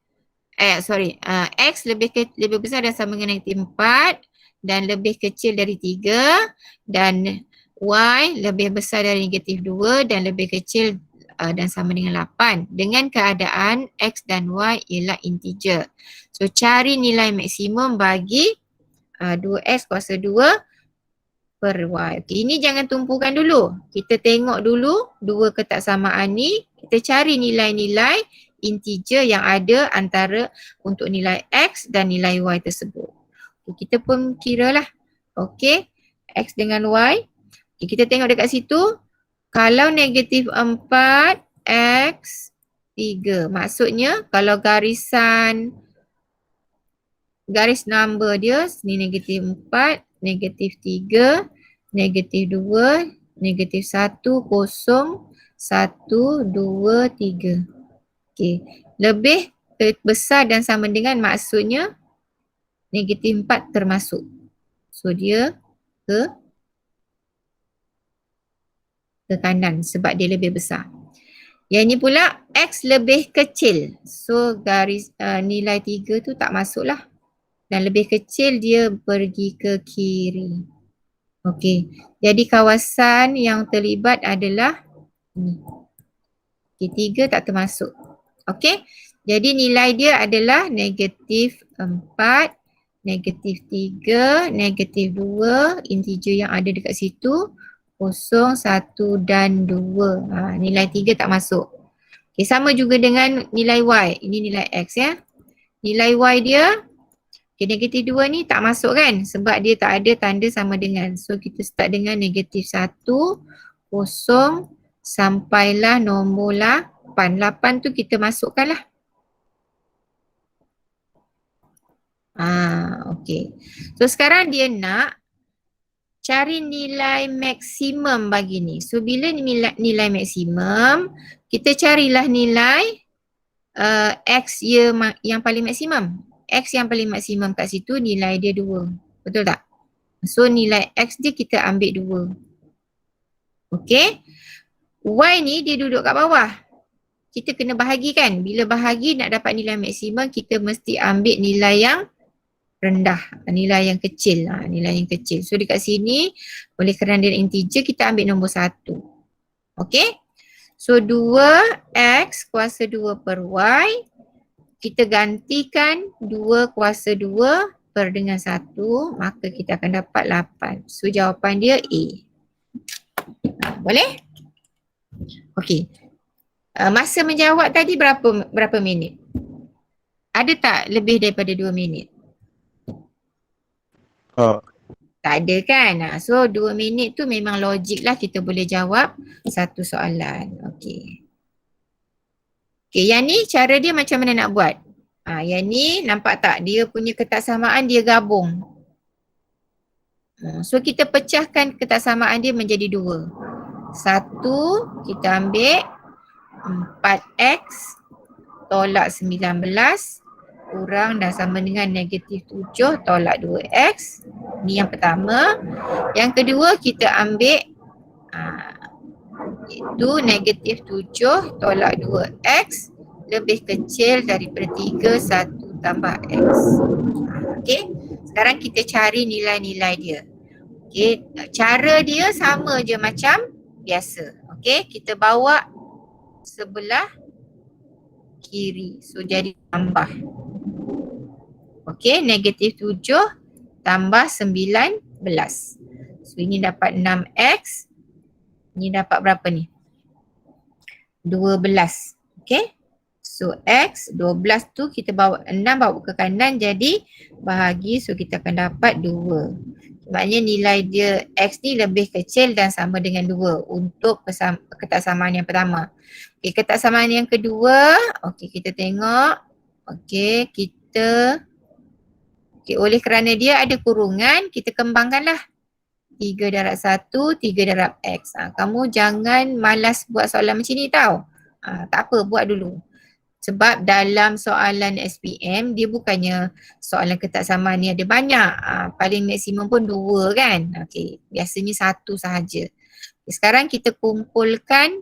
x lebih besar dan sama dengan negatif 4 dan lebih kecil dari 3 dan y lebih besar dari negatif 2 dan lebih kecil dan sama dengan 8 dengan keadaan x dan y ialah integer. So cari nilai maksimum bagi 2x kuasa 2 per y. Okay, ini jangan tumpukan dulu. Kita tengok dulu dua ketaksamaan ni. Kita cari nilai-nilai integer yang ada antara untuk nilai x dan nilai y tersebut. Okay, kita pun kira lah. Okay, x dengan y. Okay, kita tengok dekat situ. Kalau negatif 4 x 3. Maksudnya kalau garis number dia ni negatif 4, negatif 3, negatif 2, negatif 1, 0, 1, 2, 3. Okay. Lebih besar dan sama dengan maksudnya negatif 4 termasuk. So dia ke kanan sebab dia lebih besar. Yang ni pula x lebih kecil. So garis nilai 3 tu tak masuk lah. Dan lebih kecil dia pergi ke kiri. Okey. Jadi kawasan yang terlibat adalah ni. Okey, 3 tak termasuk. Okey. Jadi nilai dia adalah negatif 4, negatif 3, negatif 2, integer yang ada dekat situ, 0, 1 dan 2. Nilai 3 tak masuk. Okey, sama juga dengan nilai y. Ini nilai x ya. Nilai y dia okay, negatif 2 ni tak masuk kan sebab dia tak ada tanda sama dengan. So kita start dengan negatif 1, 0 sampailah nombor 8. 8 tu kita masukkan lah. Okay. So sekarang dia nak cari nilai maksimum bagi ni. So bila nilai maksimum, kita carilah nilai x yang paling maksimum. X yang paling maksimum kat situ nilai dia 2. Betul tak? So nilai X dia kita ambil 2. Okay. Y ni dia duduk kat bawah. Kita kena bahagikan. Bila bahagi nak dapat nilai maksimum kita mesti ambil nilai yang rendah. Nilai yang kecil. Nilai yang kecil. So dekat sini oleh kerana dia integer kita ambil nombor 1. Okay. So 2x kuasa 2 per y. Kita gantikan 2 kuasa 2 per dengan 1, maka kita akan dapat 8. So jawapan dia A. Boleh? Okey. Masa menjawab tadi berapa minit? Ada tak lebih daripada 2 minit? Tak ada kan? So 2 minit tu memang logik lah kita boleh jawab satu soalan. Okey. Okay, yang ni cara dia macam mana nak buat? Yang ni nampak tak? Dia punya ketaksamaan dia gabung. So kita pecahkan ketaksamaan dia menjadi 2. 1 kita ambil 4x tolak 19 kurang dan sama dengan negatif 7 tolak 2x. Ni yang pertama. Yang kedua kita ambil itu negatif 7 tolak 2x lebih kecil daripada 3, 1 tambah x. Okey, sekarang kita cari nilai-nilai dia. Okey, cara dia sama je macam biasa. Okey, kita bawa sebelah kiri. So jadi tambah. Okey, negatif 7 tambah 19. So ini dapat 6x. Ni dapat berapa ni? 12. Okay. So x 12 tu kita bawa 6 bawa ke kanan jadi bahagi. So kita akan dapat 2. Maknanya nilai dia X ni lebih kecil dan sama dengan 2 untuk ketaksamaan yang pertama. Okey, ketaksamaan yang kedua, okey kita tengok. Okey, oleh kerana dia ada kurungan, kita kembangkanlah. 3 darab 1, 3 darab X. Kamu jangan malas buat soalan macam ni tau. Tak apa, buat dulu. Sebab dalam soalan SPM, dia bukannya soalan ketaksamaan ni ada banyak. Paling maksimum pun 2 kan. Okey, biasanya 1 sahaja. Sekarang kita kumpulkan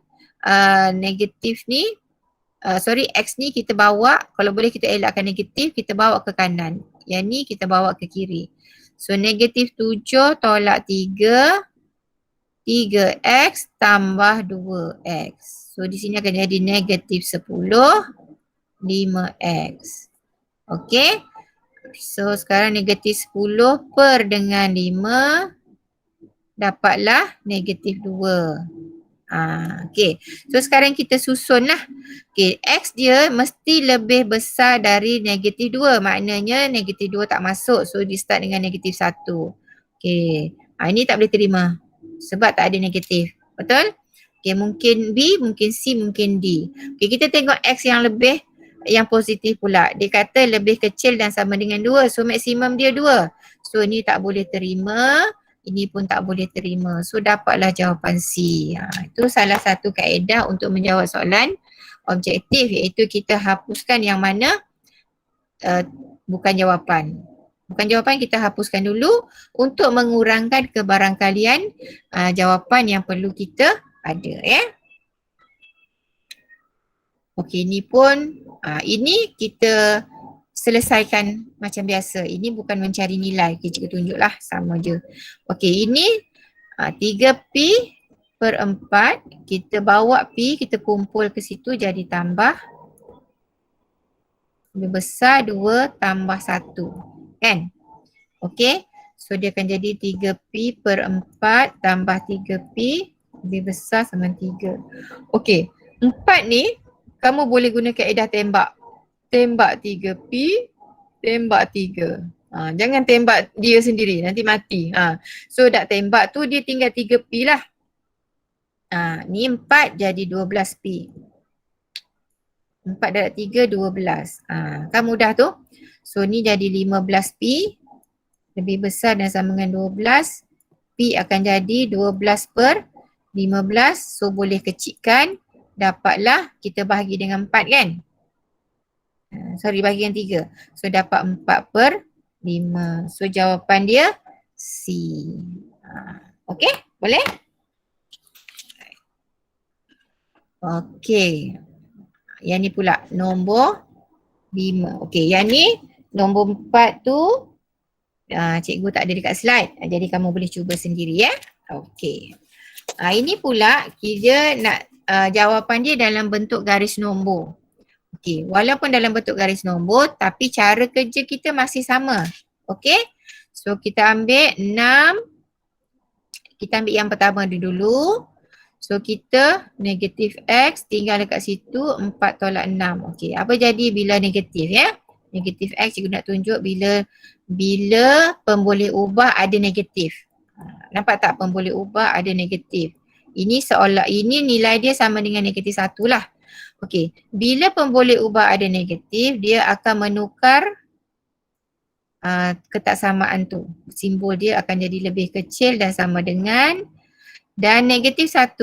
negatif ni. X ni kita bawa, kalau boleh kita elakkan negatif, kita bawa ke kanan. Yang ni kita bawa ke kiri. So negatif 7 tolak 3, 3x tambah 2x. So di sini akan jadi negatif 10, 5x. Okey. So sekarang negatif 10 per dengan 5 dapatlah negatif 2. Okey. So sekarang kita susun lah. Okey, X dia mesti lebih besar dari negatif 2. Maknanya negatif 2 tak masuk. So dia start dengan negatif 1. Okey. Ini tak boleh terima. Sebab tak ada negatif. Betul? Okey, mungkin B, mungkin C, mungkin D. Okey, kita tengok X yang lebih, yang positif pula. Dia kata lebih kecil dan sama dengan 2. So maksimum dia 2. So ni tak boleh terima. Ini pun tak boleh terima. So dapatlah jawapan C. Itu salah satu kaedah untuk menjawab soalan objektif, iaitu kita hapuskan yang mana bukan jawapan. Bukan jawapan, kita hapuskan dulu untuk mengurangkan kebarangkalian jawapan yang perlu kita ada, ya. Okey, ini pun ini kita selesaikan macam biasa. Ini bukan mencari nilai. Okay, cikgu tunjuklah, sama je. Okey, ini 3P per 4. Kita bawa P, kita kumpul ke situ jadi tambah. Lebih besar 2 tambah 1. Kan? Okey. So dia akan jadi 3P per 4 tambah 3P lebih besar sama 3. Okey. 4 ni kamu boleh guna kaedah tembak. Tembak 3P, tembak 3. Jangan tembak dia sendiri, nanti mati. So dak tembak tu dia tinggal 3P lah. Ni 4 jadi 12P. 4 darab 3, 12. Kan mudah tu. So ni jadi 15P. Lebih besar dan sama dengan 12. P akan jadi 12 per 15. So boleh kecilkan. Dapatlah kita bahagi dengan 4 kan. Bagi yang 3. So dapat 4 per 5. So jawapan dia C. Okey, boleh? Okey. Yang ni pula nombor 5. Okey, yang ni nombor 4 tu cikgu tak ada dekat slide. Jadi kamu boleh cuba sendiri, ya. Okey. Ini pula kita nak jawapan dia dalam bentuk garis nombor. Okey, walaupun dalam bentuk garis nombor tapi cara kerja kita masih sama. Okey. So kita ambil 6. Kita ambil yang pertama dulu. So kita negatif X tinggal dekat situ 4 tolak 6. Okey, apa jadi bila negatif, ya? Negatif X cikgu nak tunjuk bila pemboleh ubah ada negatif. Nampak tak pemboleh ubah ada negatif? Ini seolah ini nilai dia sama dengan negatif 1 lah. Okey, bila pemboleh ubah ada negatif, dia akan menukar ketaksamaan tu. Simbol dia akan jadi lebih kecil dan sama dengan, dan negatif 1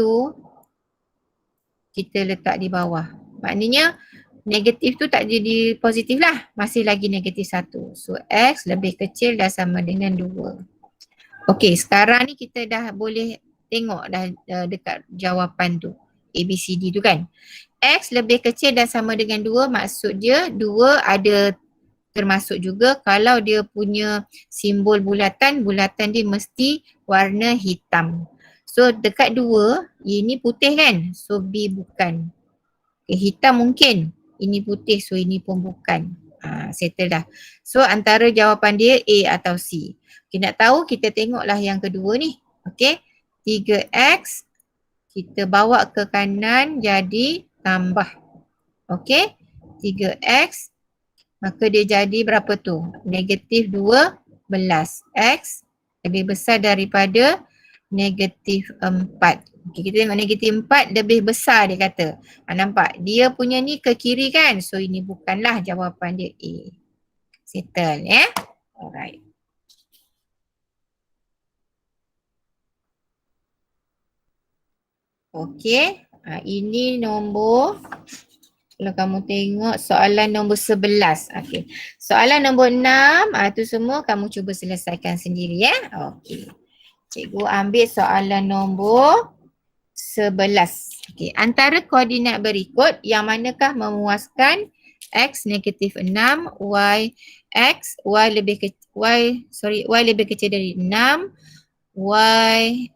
kita letak di bawah. Maknanya negatif tu tak jadi positif lah. Masih lagi negatif 1. So X lebih kecil dan sama dengan 2. Okey, sekarang ni kita dah boleh tengok dah dekat jawapan tu. ABCD tu kan. X lebih kecil dan sama dengan 2, maksud dia 2 ada termasuk juga kalau dia punya simbol bulatan, bulatan dia mesti warna hitam. So dekat 2, ini putih kan? So B bukan. Okay, hitam mungkin. Ini putih, so ini pun bukan. Settle dah. So antara jawapan dia A atau C. Okay, nak tahu kita tengoklah yang kedua ni. Okay, 3X kita bawa ke kanan jadi tambah. Okey, 3X maka dia jadi berapa tu? Negatif 12. X Lebih besar daripada negatif 4. Okay, kita tengok negatif 4 lebih besar dia kata. Nampak? Dia punya ni ke kiri kan? So ini bukanlah jawapan dia A. Settle Alright. Okay. Ini nombor, kalau kamu tengok soalan nombor 11. Okay. Soalan nombor 6, tu semua kamu cuba selesaikan sendiri Okay. Cikgu ambil soalan nombor 11. Okay. Antara koordinat berikut yang manakah memuaskan X negatif 6, Y lebih kecil dari 6, Y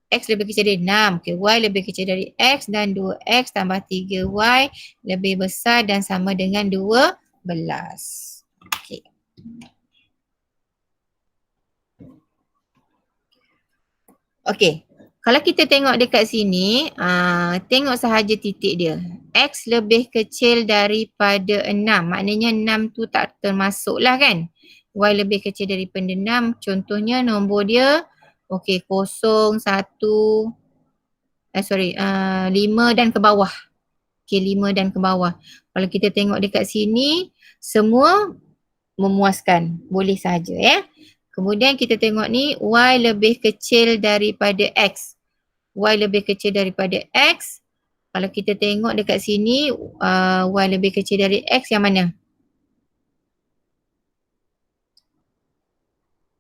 X lebih kecil dari 6. Okay. Y lebih kecil dari X dan 2X tambah 3Y lebih besar dan sama dengan 12. Okay. Okay. Kalau kita tengok dekat sini, tengok sahaja titik dia. X lebih kecil daripada 6. Maknanya 6 tu tak termasuk lah kan. Y lebih kecil daripada 6. Contohnya nombor dia, okay, 0, 1, 5 dan ke bawah. Okay, 5 dan ke bawah. Kalau kita tengok dekat sini, semua memuaskan. Boleh saja Kemudian kita tengok ni, Y lebih kecil daripada X. Y lebih kecil daripada X. Kalau kita tengok dekat sini, Y lebih kecil dari X yang mana?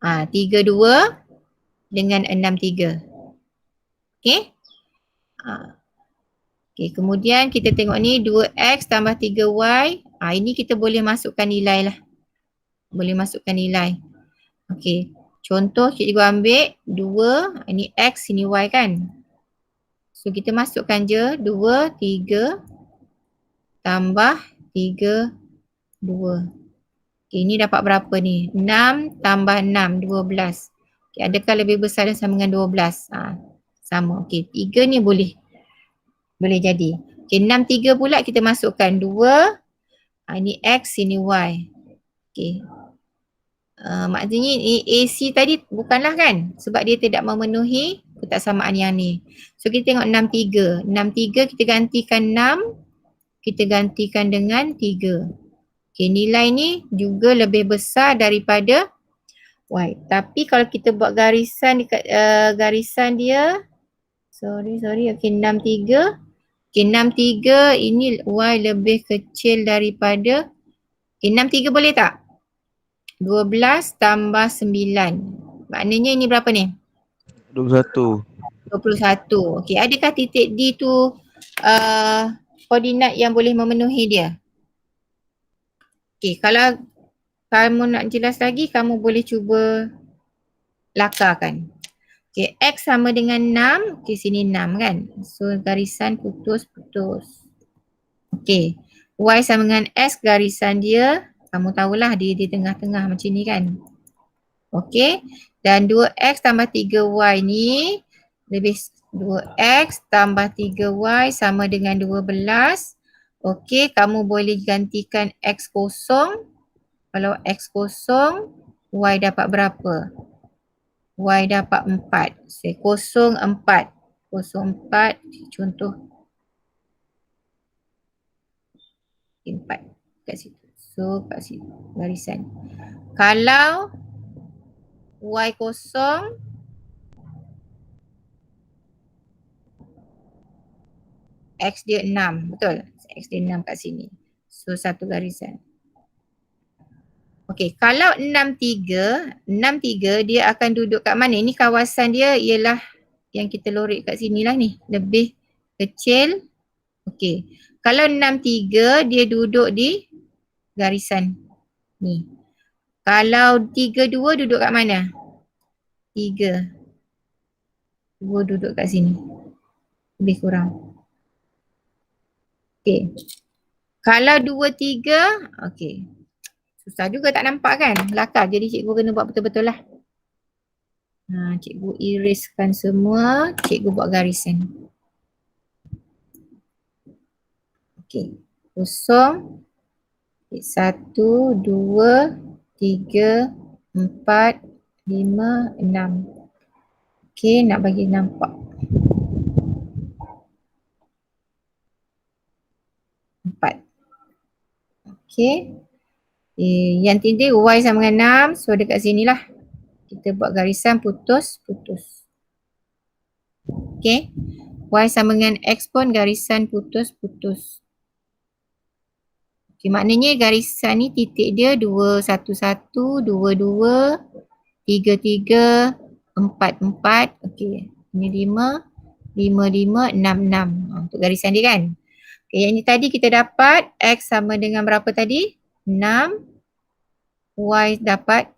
32 dengan 63. Okay. Okay, kemudian kita tengok ni 2X tambah 3Y. Ini kita boleh masukkan nilai lah. Boleh masukkan nilai. Okay. Contoh cikgu ambil 2, ini X, ini Y kan. So kita masukkan je 2, 3 tambah 3, 2. Okay, ini dapat berapa ni? 6 tambah 6, 12. Okay, adakah lebih besar dan sama dengan 12? Sama. Okay, 3 ni boleh jadi. Okay, 6, 3 pula kita masukkan 2. Ini X, ini Y. Okay. Maksudnya AC tadi bukanlah kan? Sebab dia tidak memenuhi ketaksamaan yang ni. So kita tengok 6, 3. 6, 3 kita gantikan 6. Kita gantikan dengan 3. Okay, nilai ni juga lebih besar daripada Y. Tapi kalau kita buat garisan dekat garisan dia. Okay, 6, 3. Okay, 6, 3 ini Y lebih kecil daripada. Okay, 6, 3 boleh tak? 12 tambah 9. Maknanya ini berapa ni? 21. 21. Okey, adakah titik D tu koordinat yang boleh memenuhi dia? Okey, kalau kamu nak jelas lagi, kamu boleh cuba lakarkan. Okey, X sama dengan 6. Okey, sini 6 kan? So, garisan putus-putus. Okey, Y sama dengan S, garisan dia. Kamu tahulah dia di tengah-tengah macam ni kan. Okey. Dan 2X tambah 3Y ni lebih 2X tambah 3Y sama dengan 12. Okey, kamu boleh gantikan X kosong. Kalau X kosong, Y dapat berapa? Y dapat 4. So, 04. 04 contoh. 4 kat situ. So kat situ garisan. Kalau Y kosong, X dia 6. Betul? X dia 6 kat sini. So satu garisan. Okey, kalau 63 dia akan duduk kat mana? Ini kawasan dia ialah yang kita lorek kat sini lah ni. Lebih kecil. Okey. Kalau 63 dia duduk di garisan ni. Kalau 32 duduk kat mana? 3. 2 duduk kat sini. Lebih kurang. Okey. Kalau 2, 3, okey. Susah juga tak nampak kan? Lakar. Jadi cikgu kena buat betul-betul lah. Cikgu erasekan semua. Cikgu buat garisan. Okey. 0. 1, 2, 3, 4, 5, 6. Okey, nak bagi nampak. 4. Okey. Yang tindik Y sama dengan 6. So dekat sini lah. Kita buat garisan putus. Okey. Y sama dengan X pun garisan putus. Okey, maknanya garisan ni titik dia 2, 1, 1, 2, 2, 3, 3, 4, 4. Okey. Ini 5, 5, 5, 6, 6. Untuk garisan dia kan. Okey, yang ni tadi kita dapat X sama dengan berapa tadi? 6. Y dapat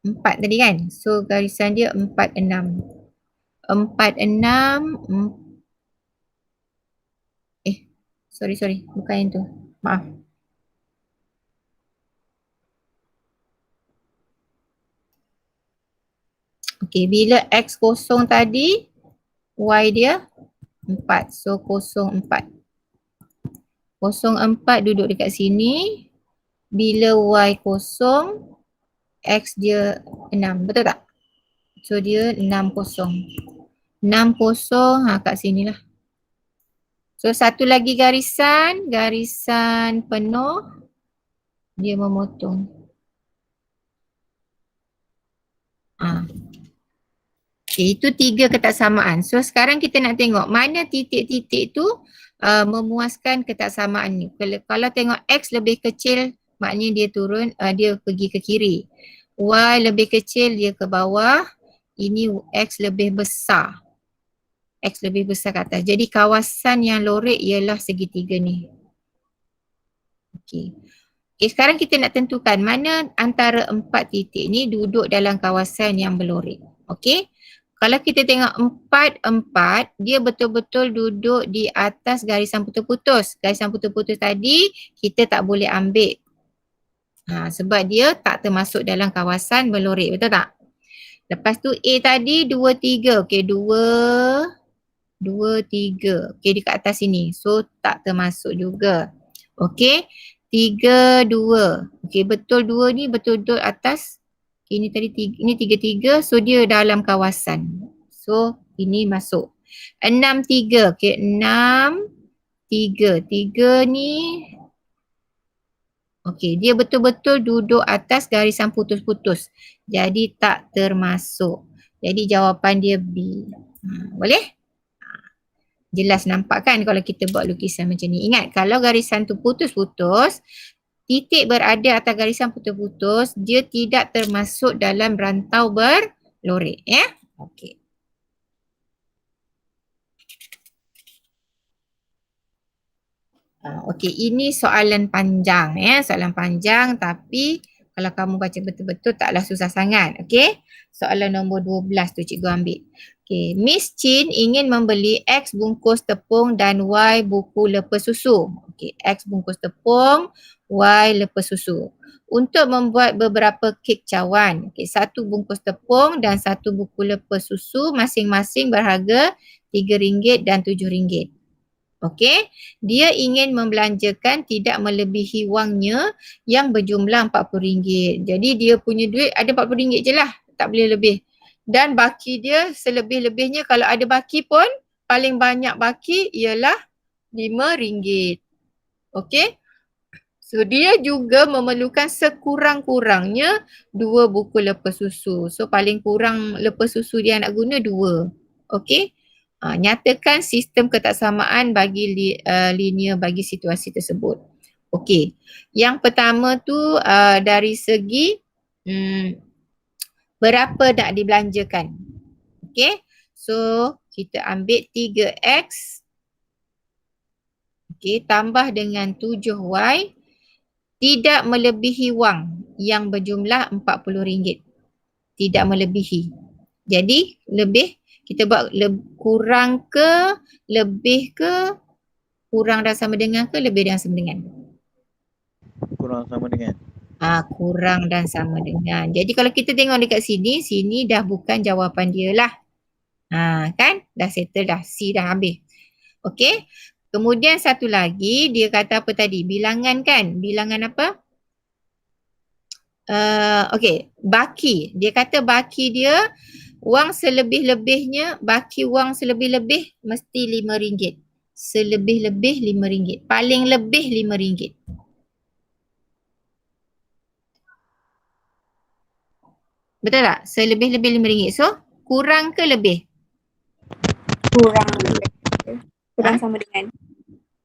4 tadi kan. So garisan dia 4, 6. 4, 6. Sorry. Bukan yang tu. Maaf. Okey, bila X kosong tadi, Y dia 4. So 04. 04 duduk dekat sini. Bila Y kosong, X dia 6. Betul tak? So dia 60. 60 kat sini lah. So satu lagi garisan penuh. Dia memotong. Okay, itu 3 ketaksamaan. So sekarang kita nak tengok mana titik-titik tu memuaskan ketaksamaan ni. Kalau tengok X lebih kecil, maknanya dia turun, dia pergi ke kiri. Y lebih kecil, dia ke bawah. Ini X lebih besar. X lebih besar ke atas. Jadi kawasan yang lorek ialah segitiga ni. Okay, sekarang kita nak tentukan mana antara 4 titik ni duduk dalam kawasan yang berlorek. Okay. Kalau kita tengok 4, dia betul-betul duduk di atas garisan putus-putus. Garisan putus-putus tadi kita tak boleh ambil. Sebab dia tak termasuk dalam kawasan berlorek. Betul tak? Lepas tu A tadi 2, 3. Okay, 2, 3. Okay, dekat atas sini. So tak termasuk juga. Okay. 3, 2. Okay, betul 2 ni betul-betul atas. Ini tadi 3, ini 3, 3. So dia dalam kawasan. So ini masuk. 6, 3. Okay, 6, 3. 3 ni. Okay, dia betul-betul duduk atas garisan putus-putus. Jadi tak termasuk. Jadi jawapan dia B. Boleh? Jelas nampak kan kalau kita buat lukisan macam ni. Ingat kalau garisan tu putus-putus, titik berada atas garisan putus-putus, dia tidak termasuk dalam rantau berlorek. Ya? Okey. Okey, ini soalan panjang. Soalan panjang tapi kalau kamu baca betul-betul taklah susah sangat. Okey. Soalan nombor 12 tu cikgu ambil. Okey, Miss Chin ingin membeli X bungkus tepung dan Y buku lepas susu. Okey, X bungkus tepung, Y lepas susu. Untuk membuat beberapa kek cawan. Okey, 1 bungkus tepung dan 1 buku lepas susu masing-masing berharga RM3 dan RM7. Okey, dia ingin membelanjakan tidak melebihi wangnya yang berjumlah RM40. Jadi dia punya duit ada RM40 je lah, tak boleh lebih. Dan baki dia selebih-lebihnya kalau ada baki pun paling banyak baki ialah RM5. Okey. So dia juga memerlukan sekurang-kurangnya 2 buku lepas susu. So paling kurang lepas susu dia nak guna 2. Okey. Nyatakan sistem ketaksamaan bagi linear bagi situasi tersebut. Okey. Yang pertama tu dari segi berapa nak dibelanjakan. Okey. So kita ambil 3X. Okey, tambah dengan 7Y. Tidak melebihi wang yang berjumlah RM40. Tidak melebihi. Jadi lebih, kita buat kurang ke, lebih ke, kurang dan sama dengan ke, lebih dan sama dengan? Kurang sama dengan. Kurang dan sama dengan. Jadi kalau kita tengok dekat sini, sini dah bukan jawapan dia lah. Kan? Dah settle dah. C dah habis. Okey. Kemudian satu lagi, dia kata apa tadi? Bilangan kan? Bilangan apa? Okey, baki. Dia kata baki dia wang selebih-lebihnya, baki wang selebih-lebih mesti RM5. Selebih-lebih RM5. Paling lebih RM5. Betul tak? Selebih-lebih RM5. So, kurang ke lebih? Kurang lebih. Kurang Ha? sama dengan.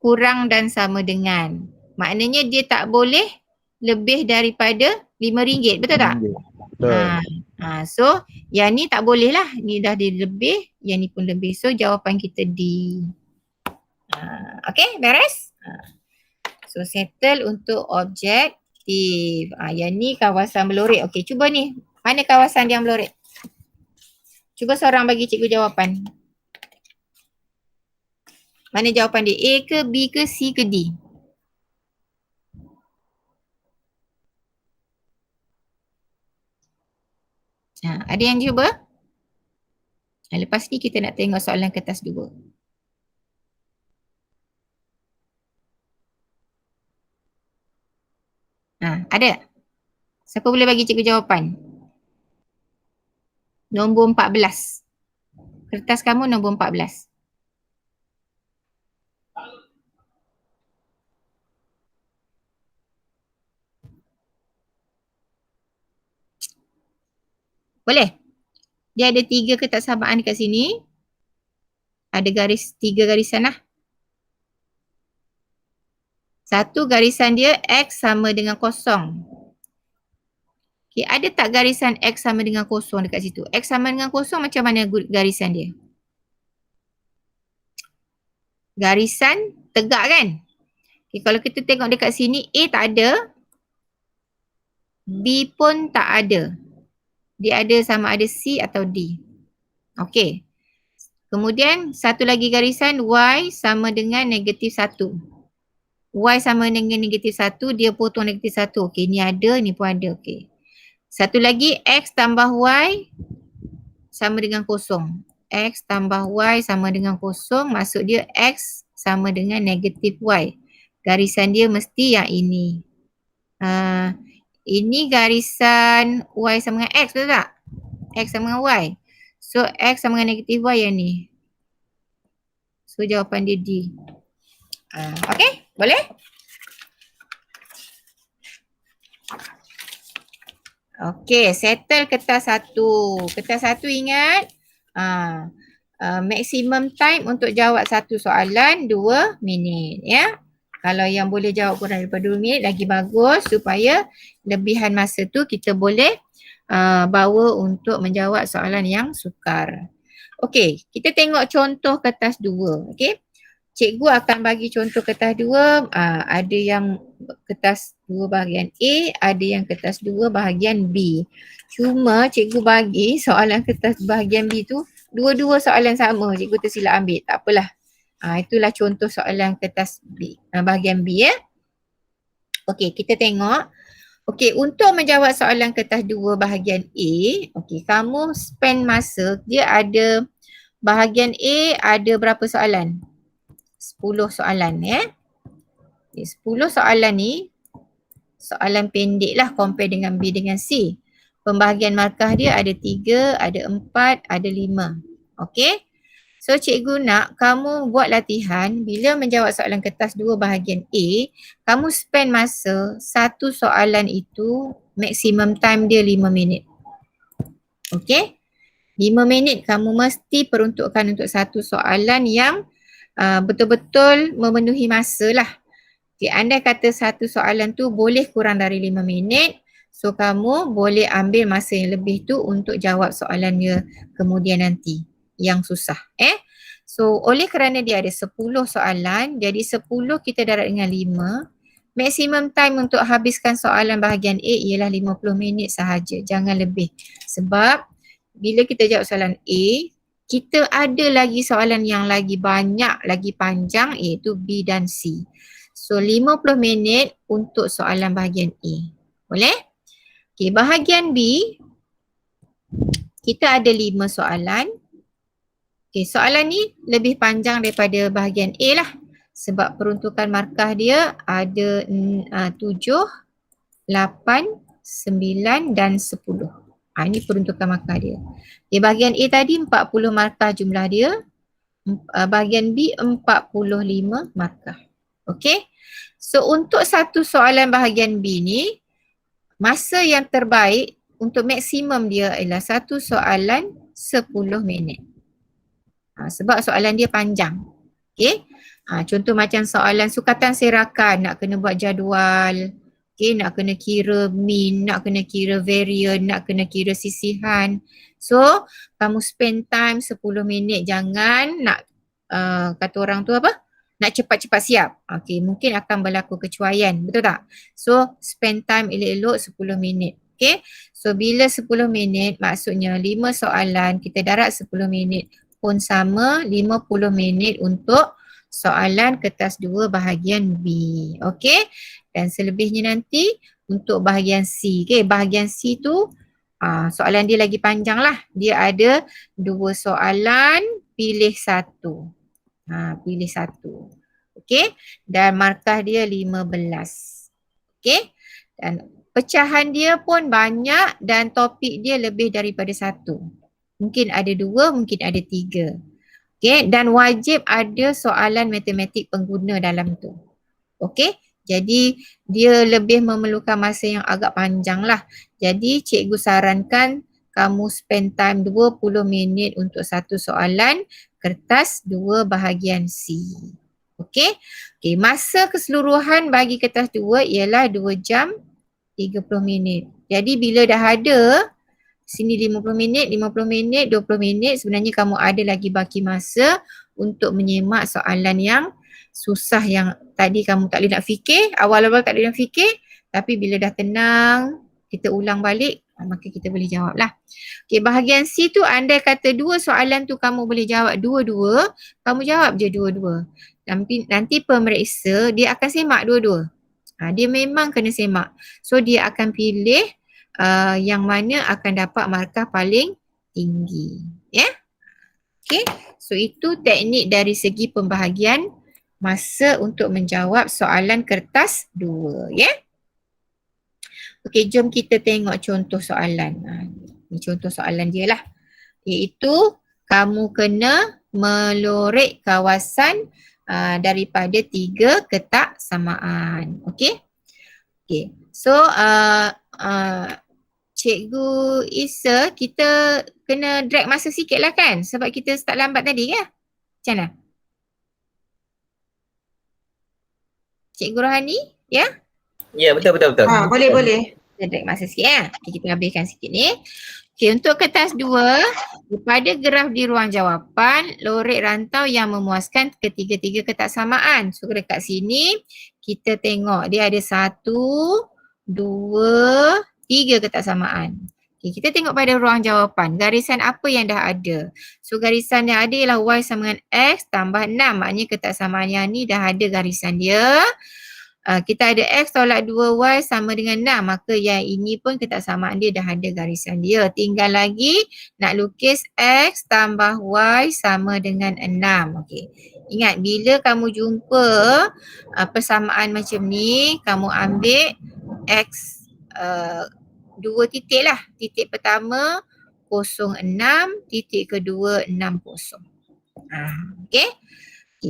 Kurang dan sama dengan. Maknanya dia tak boleh lebih daripada RM5. Betul tak? Betul. So yang ni tak boleh lah. Ni dah dia lebih, yang ni pun lebih. So jawapan kita D. Okay, beres? So settle untuk objektif. Yang ni kawasan Belorek. Okay, cuba ni. Mana kawasan yang Belorek? Cuba seorang bagi cikgu jawapan. Mana jawapan dia? A ke, B ke, C ke, D? Ada yang cuba? Lepas ni kita nak tengok soalan kertas 2. Ada? Siapa boleh bagi cikgu jawapan? Nombor 14. Kertas kamu nombor 14. Boleh? Dia ada 3 ketaksamaan dekat sini. Ada garis, 3 garisan lah. Satu garisan dia X sama dengan kosong. Okay, ada tak garisan X sama dengan kosong dekat situ? X sama dengan kosong macam mana garisan dia? Garisan tegak kan? Okay, kalau kita tengok dekat sini A tak ada, B pun tak ada. Dia ada sama ada C atau D. Okay. Kemudian satu lagi garisan Y sama dengan negatif 1. Y sama dengan negatif 1, dia potong negatif 1. Okay, ni ada, ni pun ada. Okay. Satu lagi X tambah Y sama dengan kosong. X tambah Y sama dengan kosong, maksud dia X sama dengan negatif Y. Garisan dia mesti yang ini. Ini garisan Y sama dengan X, betul tak? X sama dengan Y. So X sama dengan negatif Y yang ni. So jawapan dia D. Okay, boleh? Okay, settle kertas 1. Kertas 1 ingat, maximum time untuk jawab satu soalan 2 minit ya. Kalau yang boleh jawab kurang daripada 2 minit lagi bagus, supaya lebihan masa tu kita boleh bawa untuk menjawab soalan yang sukar. Okay, kita tengok contoh kertas 2. Okay. Cikgu akan bagi contoh kertas 2, ada yang kertas 2 bahagian A, ada yang kertas 2 bahagian B. Cuma cikgu bagi soalan kertas bahagian B tu dua-dua soalan sama, cikgu tersilap ambil, tak apalah. Itulah contoh soalan kertas B, bahagian B ya. Okey, kita tengok. Okey, untuk menjawab soalan kertas 2 bahagian A, okey, kamu spend masa, dia ada bahagian A ada berapa soalan? 10 soalan ya. 10 soalan ni soalan pendek lah compare dengan B dengan C. Pembahagian markah dia ada 3, ada 4, ada 5. Okey. So cikgu nak kamu buat latihan bila menjawab soalan kertas 2 bahagian A, kamu spend masa satu soalan itu maximum time dia 5 minit. Okey. 5 minit kamu mesti peruntukkan untuk satu soalan yang betul-betul memenuhi masa lah. Okay, andai kata satu soalan tu boleh kurang dari 5 minit, so kamu boleh ambil masa yang lebih tu untuk jawab soalannya kemudian nanti yang susah. So oleh kerana dia ada 10 soalan, jadi 10 kita darab dengan 5, maksimum time untuk habiskan soalan bahagian A ialah 50 minit sahaja, jangan lebih. Sebab bila kita jawab soalan A, kita ada lagi soalan yang lagi banyak, lagi panjang, iaitu B dan C. So 50 minit untuk soalan bahagian A. Boleh? Okay, bahagian B, kita ada 5 soalan. Okay, soalan ni lebih panjang daripada bahagian A lah. Sebab peruntukan markah dia ada 7, 8, 9 dan 10. Ini peruntukan markah dia. Okay, bahagian A tadi 40 markah jumlah dia. Bahagian B 45 markah. Okey. So untuk satu soalan bahagian B ni, masa yang terbaik untuk maksimum dia ialah satu soalan 10 minit. Sebab soalan dia panjang. Okey. Contoh macam soalan sukatan serakan, nak kena buat jadual. Okey, nak kena kira mean, nak kena kira variance, nak kena kira sisihan. So, kamu spend time 10 minit, jangan nak kata orang tu apa? Nak cepat-cepat siap. Okey, mungkin akan berlaku kecuaian, betul tak? So, spend time elok-elok 10 minit. Okey. So, bila 10 minit maksudnya 5 soalan, kita darat 10 minit pun sama 50 minit untuk soalan kertas 2 bahagian B. Okey. Dan selebihnya nanti untuk bahagian C. Okey, bahagian C tu soalan dia lagi panjang lah. Dia ada 2 soalan, pilih 1. Pilih 1. Okey. Dan markah dia 15. Okey. Dan pecahan dia pun banyak dan topik dia lebih daripada 1. Mungkin ada 2, mungkin ada 3. Okey, dan wajib ada soalan matematik pengguna dalam tu. Okey, jadi dia lebih memerlukan masa yang agak panjang lah. Jadi cikgu sarankan kamu spend time 20 minit untuk satu soalan kertas 2 bahagian C. Okey, masa keseluruhan bagi kertas 2 ialah 2 jam 30 minit. Jadi bila dah ada sini 50 minit, 50 minit, 20 minit, sebenarnya kamu ada lagi baki masa untuk menyemak soalan yang susah yang tadi kamu tak boleh nak fikir, awal-awal tak boleh nak fikir, tapi bila dah tenang, kita ulang balik, maka kita boleh jawab lah. Okey, bahagian C tu andai kata 2 soalan tu kamu boleh jawab dua-dua, kamu jawab je dua-dua. Nanti pemeriksa dia akan semak dua-dua. Dia memang kena semak. So dia akan pilih yang mana akan dapat markah paling tinggi. Ya. Okey. So itu teknik dari segi pembahagian masa untuk menjawab soalan kertas 2. Ya. Okey, jom kita tengok contoh soalan. Ini contoh soalan dia lah. Iaitu kamu kena melorek kawasan daripada 3 ketak samaan. Okey. Okey. So Cikgu Isa, kita kena drag masa sikit lah kan? Sebab kita start lambat tadi ya? Macam mana? Cikgu Rohani, ya? Ya, betul. Boleh. Kita drag masa sikit ya. Okay, kita habiskan sikit ni. Okay, untuk kertas 2, pada graf di ruang jawapan, lorek rantau yang memuaskan ketiga-tiga ketak samaan. So dekat sini, kita tengok dia ada 1, 2, 3 ketak samaan. Okay, kita tengok pada ruang jawapan, garisan apa yang dah ada. So garisan yang ada ialah Y sama dengan X tambah 6. Maknanya ketak samaan yang ni dah ada garisan dia. Kita ada X tolak 2Y sama dengan 6. Maka yang ini pun ketak samaan dia dah ada garisan dia. Tinggal lagi nak lukis X tambah Y sama dengan 6. Okay. Ingat bila kamu jumpa persamaan macam ni, kamu ambil X 2 titik lah. Titik pertama 06, titik kedua 60. Okay.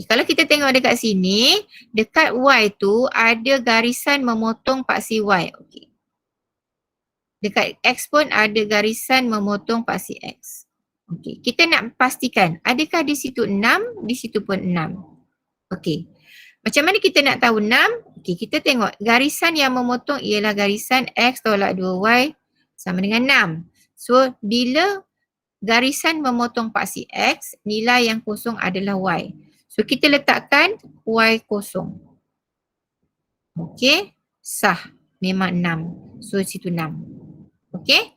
Kalau kita tengok dekat sini, dekat Y tu ada garisan memotong paksi Y. Okay. Dekat X pun ada garisan memotong paksi X. Okay. Kita nak pastikan adakah di situ 6, di situ pun 6. Okay. Macam mana kita nak tahu 6? Okay, kita tengok garisan yang memotong ialah garisan X tolak 2Y sama dengan 6. So, bila garisan memotong paksi X, nilai yang kosong adalah Y. So, kita letakkan Y kosong. Okay, sah. Memang 6. So, situ 6. Okay.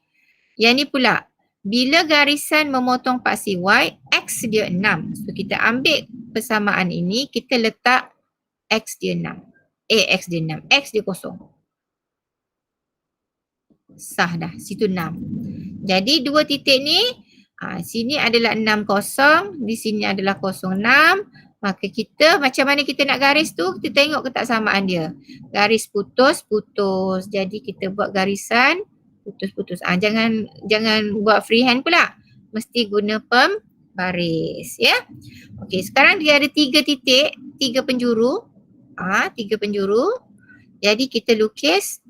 Yang ni pula, bila garisan memotong paksi Y, X dia 6. So, kita ambil persamaan ini, kita letak X dia 6. X dia 6. X dia kosong. Sah dah. Situ 6. Jadi 2 titik ni, sini adalah 6 kosong. Di sini adalah 06. Maka kita macam mana kita nak garis tu, kita tengok ketaksamaan dia. Garis putus-putus. Jadi kita buat garisan putus-putus. Jangan buat freehand pula. Mesti guna pembaris ya. Okey, sekarang dia ada 3 titik, 3 penjuru. 3 penjuru. Jadi kita lukis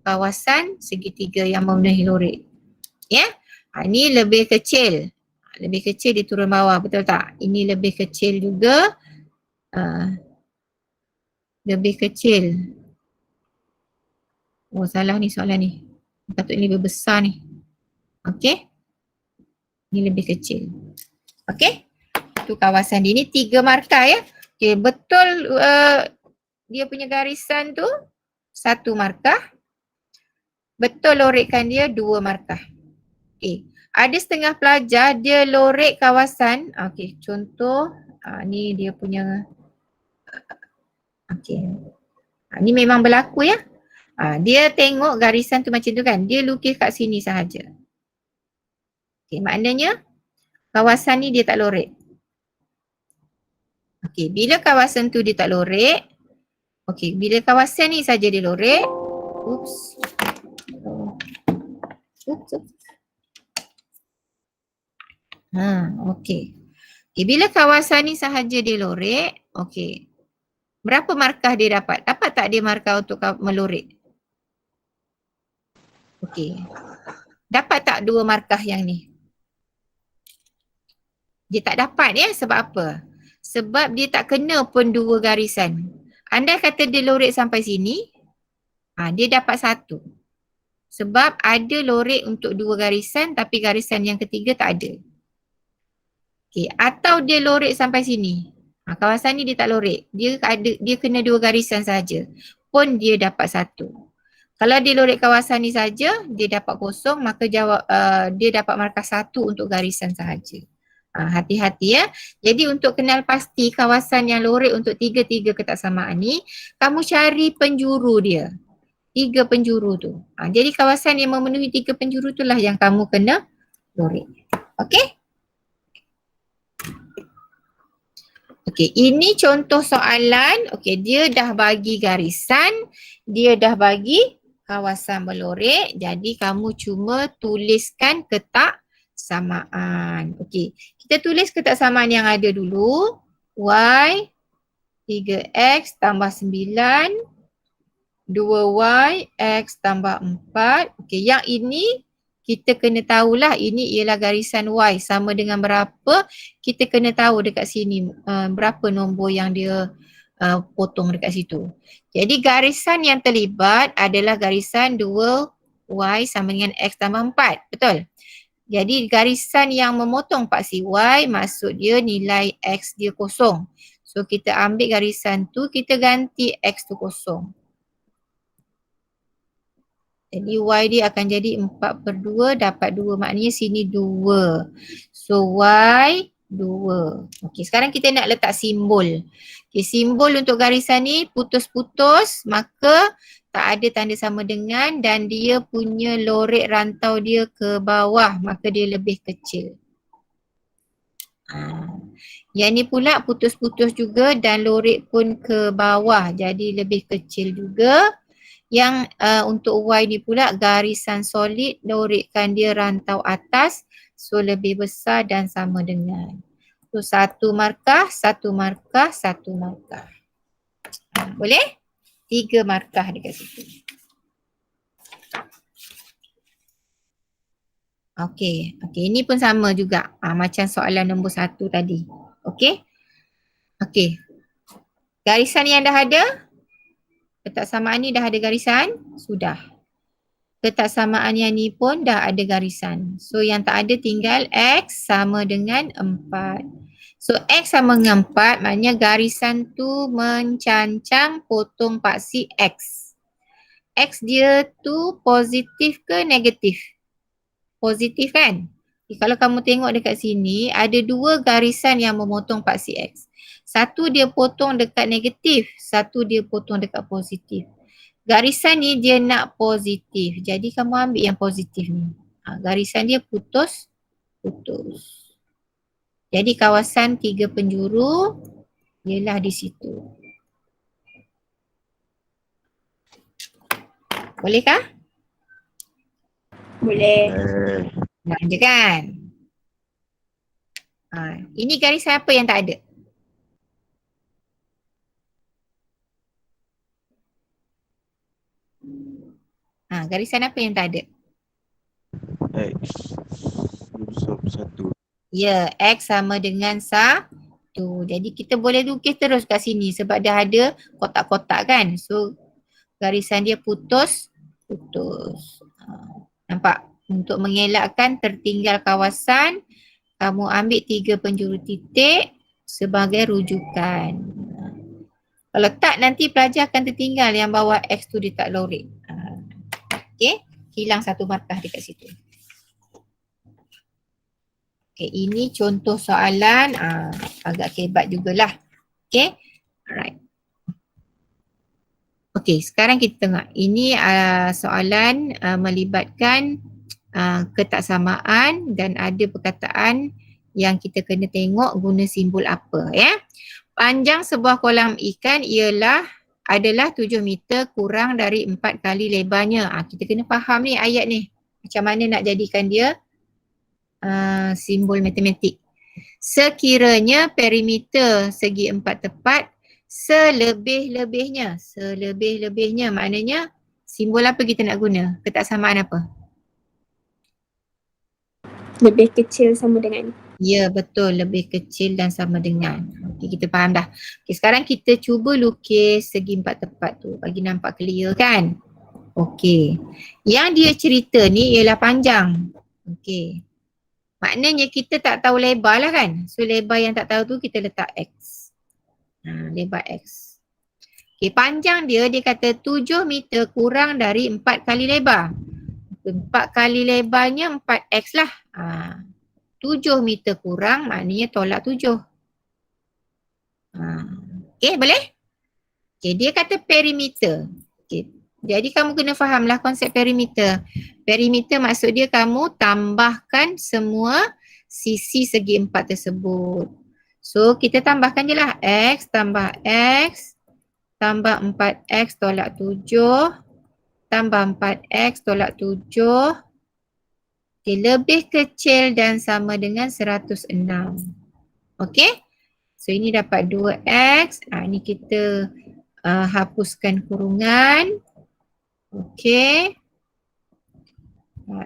kawasan segitiga yang memenuhi lorik. Ya. Ini lebih kecil. Lebih kecil dia turun bawah, betul tak? Ini lebih kecil juga. Lebih kecil. Oh, salah ni soalan ni. Patut ni lebih besar ni. Okey. Ini lebih kecil. Okey. Itu kawasan dia. Ini 3 markah ya. Okey, betul dia punya garisan tu 1 markah. Betul lorikkan dia 2 markah. Okey. Ada setengah pelajar dia lorek kawasan. Okey, contoh ni dia punya. Okey. Ni memang berlaku ya. Dia tengok garisan tu macam tu kan. Dia lukis kat sini sahaja. Okey, maknanya kawasan ni dia tak lorek. Okey, bila kawasan tu dia tak lorek. Okey, bila kawasan ni saja dia lorek. Oops. Okey. Okey, bila kawasan ni sahaja dia lorek, okey. Berapa markah dia dapat? Dapat tak dia markah untuk melorek? Okey. Dapat tak 2 markah yang ni? Dia tak dapat ya, sebab apa? Sebab dia tak kena pun 2 garisan. Andai kata dia lorek sampai sini, dia dapat 1. Sebab ada lorek untuk 2 garisan tapi garisan yang ketiga tak ada. Okay. Atau dia lorek sampai sini. Kawasan ni dia tak lorek. Dia kena 2 garisan saja. Pun dia dapat 1. Kalau dia lorek kawasan ni saja, dia dapat 0, maka dia dapat markah 1 untuk garisan sahaja. Hati-hati ya. Jadi untuk kenal pasti kawasan yang lorek untuk 3 ketaksamaan ni, kamu cari penjuru dia. 3 penjuru tu. Jadi kawasan yang memenuhi 3 penjuru itulah yang kamu kena lorek. Okey? Okey, ini contoh soalan. Okey, dia dah bagi garisan, dia dah bagi kawasan melorek. Jadi kamu cuma tuliskan ketaksamaan. Okey, kita tulis ketaksamaan yang ada dulu. Y 3x tambah 9, 2y x tambah 4. Okey, yang ini kita kena tahulah ini ialah garisan Y sama dengan berapa. Kita kena tahu dekat sini berapa nombor yang dia potong dekat situ. Jadi garisan yang terlibat adalah garisan 2Y sama dengan X tambah 4. Betul? Jadi garisan yang memotong paksi Y maksud dia nilai X dia kosong. So kita ambil garisan tu, kita ganti X tu kosong. Jadi Y dia akan jadi 4/2 dapat 2. Maknanya sini 2. So Y 2. Okey, sekarang kita nak letak simbol. Okey, simbol untuk garisan ni putus-putus, maka tak ada tanda sama dengan dan dia punya lorek rantau dia ke bawah, maka dia lebih kecil. Yang ni pula putus-putus juga dan lorek pun ke bawah, jadi lebih kecil juga. Yang untuk Y ni pula garisan solid, lorekkan dia rantau atas, so lebih besar dan sama dengan. So 1 markah, 1 markah, 1 markah. Boleh? 3 markah dekat situ. Okey, ini pun sama juga macam soalan nombor 1 tadi. Okey. Garisan yang dah ada. Ketaksamaan ni dah ada garisan? Sudah. Ketaksamaan yang ni pun dah ada garisan. So yang tak ada tinggal X sama dengan 4. So X sama dengan 4 maknanya garisan tu mencancang potong paksi X. X dia tu positif ke negatif? Positif kan? Kalau kamu tengok dekat sini ada 2 garisan yang memotong paksi X. Satu dia potong dekat negatif, satu dia potong dekat positif. Garisan ni dia nak positif. Jadi kamu ambil yang positif ni. Garisan dia putus. Jadi kawasan 3 penjuru ialah di situ. Bolehkah? Boleh. Nah, je kan? Ini garisan apa yang tak ada? Garisan apa yang tak ada? X satu. Ya, X sama dengan 1. Jadi kita boleh lukis terus kat sini sebab dia ada kotak-kotak kan. So garisan dia putus. Nampak? Untuk mengelakkan tertinggal kawasan, kamu ambil 3 penjuru titik sebagai rujukan. Kalau tak nanti pelajar akan tertinggal yang bawah X tu dia tak lorek. Okey, hilang satu markah dekat situ. Okey, ini contoh soalan agak kebat jugalah. Okey, alright. Okey, sekarang kita tengok. Ini soalan melibatkan ketaksamaan dan ada perkataan yang kita kena tengok guna simbol apa ya. Panjang sebuah kolam ikan adalah 7 meter kurang dari 4 kali lebarnya. Kita kena faham ni ayat ni. Macam mana nak jadikan dia simbol matematik. Sekiranya perimeter segi 4 tepat selebih-lebihnya maknanya simbol apa kita nak guna? Ketaksamaan apa? Lebih kecil sama dengan. Ya, betul, lebih kecil dan sama dengan. Okey, kita faham dah. Okey, sekarang kita cuba lukis segi 4 tepat tu bagi nampak clear kan? Okey. Yang dia cerita ni ialah panjang. Okey. Maknanya kita tak tahu lebar lah kan? So lebar yang tak tahu tu kita letak X. Lebar X. Okey, panjang dia kata 7 meter kurang dari 4 kali lebar. 4 kali lebarnya 4X lah. 7 meter kurang maknanya tolak 7. Okey, boleh? Okey, dia kata perimeter. Okey, jadi kamu kena fahamlah konsep perimeter. Perimeter maksud dia kamu tambahkan semua sisi segi 4 tersebut. So kita tambahkan je lah X tambah X tambah 4X tolak 7 tambah 4X tolak 7. Okay, lebih kecil dan sama dengan 106. Okey. So ini dapat 2X. Ini kita hapuskan kurungan. Okey.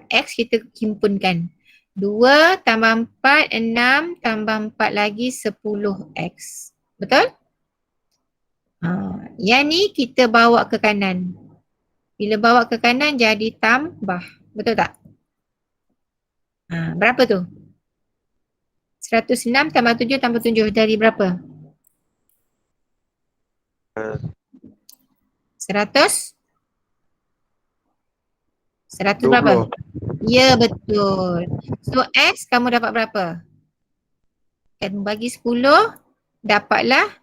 X kita himpunkan. 2 tambah 4, 6 tambah 4 lagi 10X. Betul? Yang ni kita bawa ke kanan. Bila bawa ke kanan jadi tambah. Betul tak? Berapa tu? 106 tambah 7 tambah 7 jadi berapa? 100? 100 berapa? Ya, betul. So X kamu dapat berapa? Kan bagi 10 dapatlah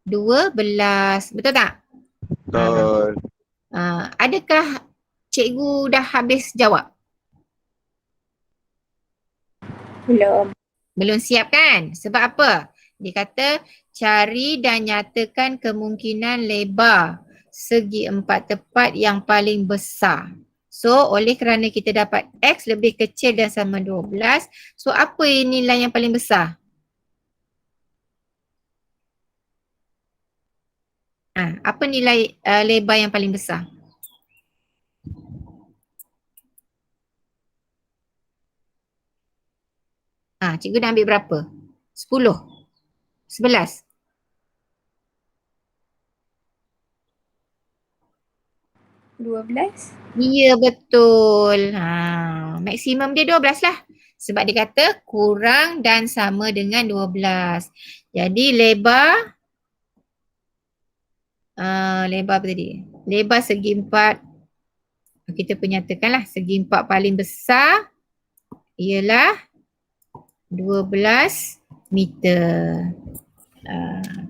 12. Betul tak? Betul. Adakah cikgu dah habis jawab? Belum siap kan? Sebab apa? Dia kata cari dan nyatakan kemungkinan lebar segi 4 tepat yang paling besar. So oleh kerana kita dapat X lebih kecil dan sama 12, so apa nilai yang paling besar? Apa nilai lebar yang paling besar? Cikgu dah ambil berapa? 10? 11? Ya, betul. Maksimum dia 12 lah. Sebab dia kata kurang dan sama dengan 12. Jadi lebar lebar apa tadi? Lebar segi 4. Kita penyatakanlah segi 4 paling besar ialah 12 meter.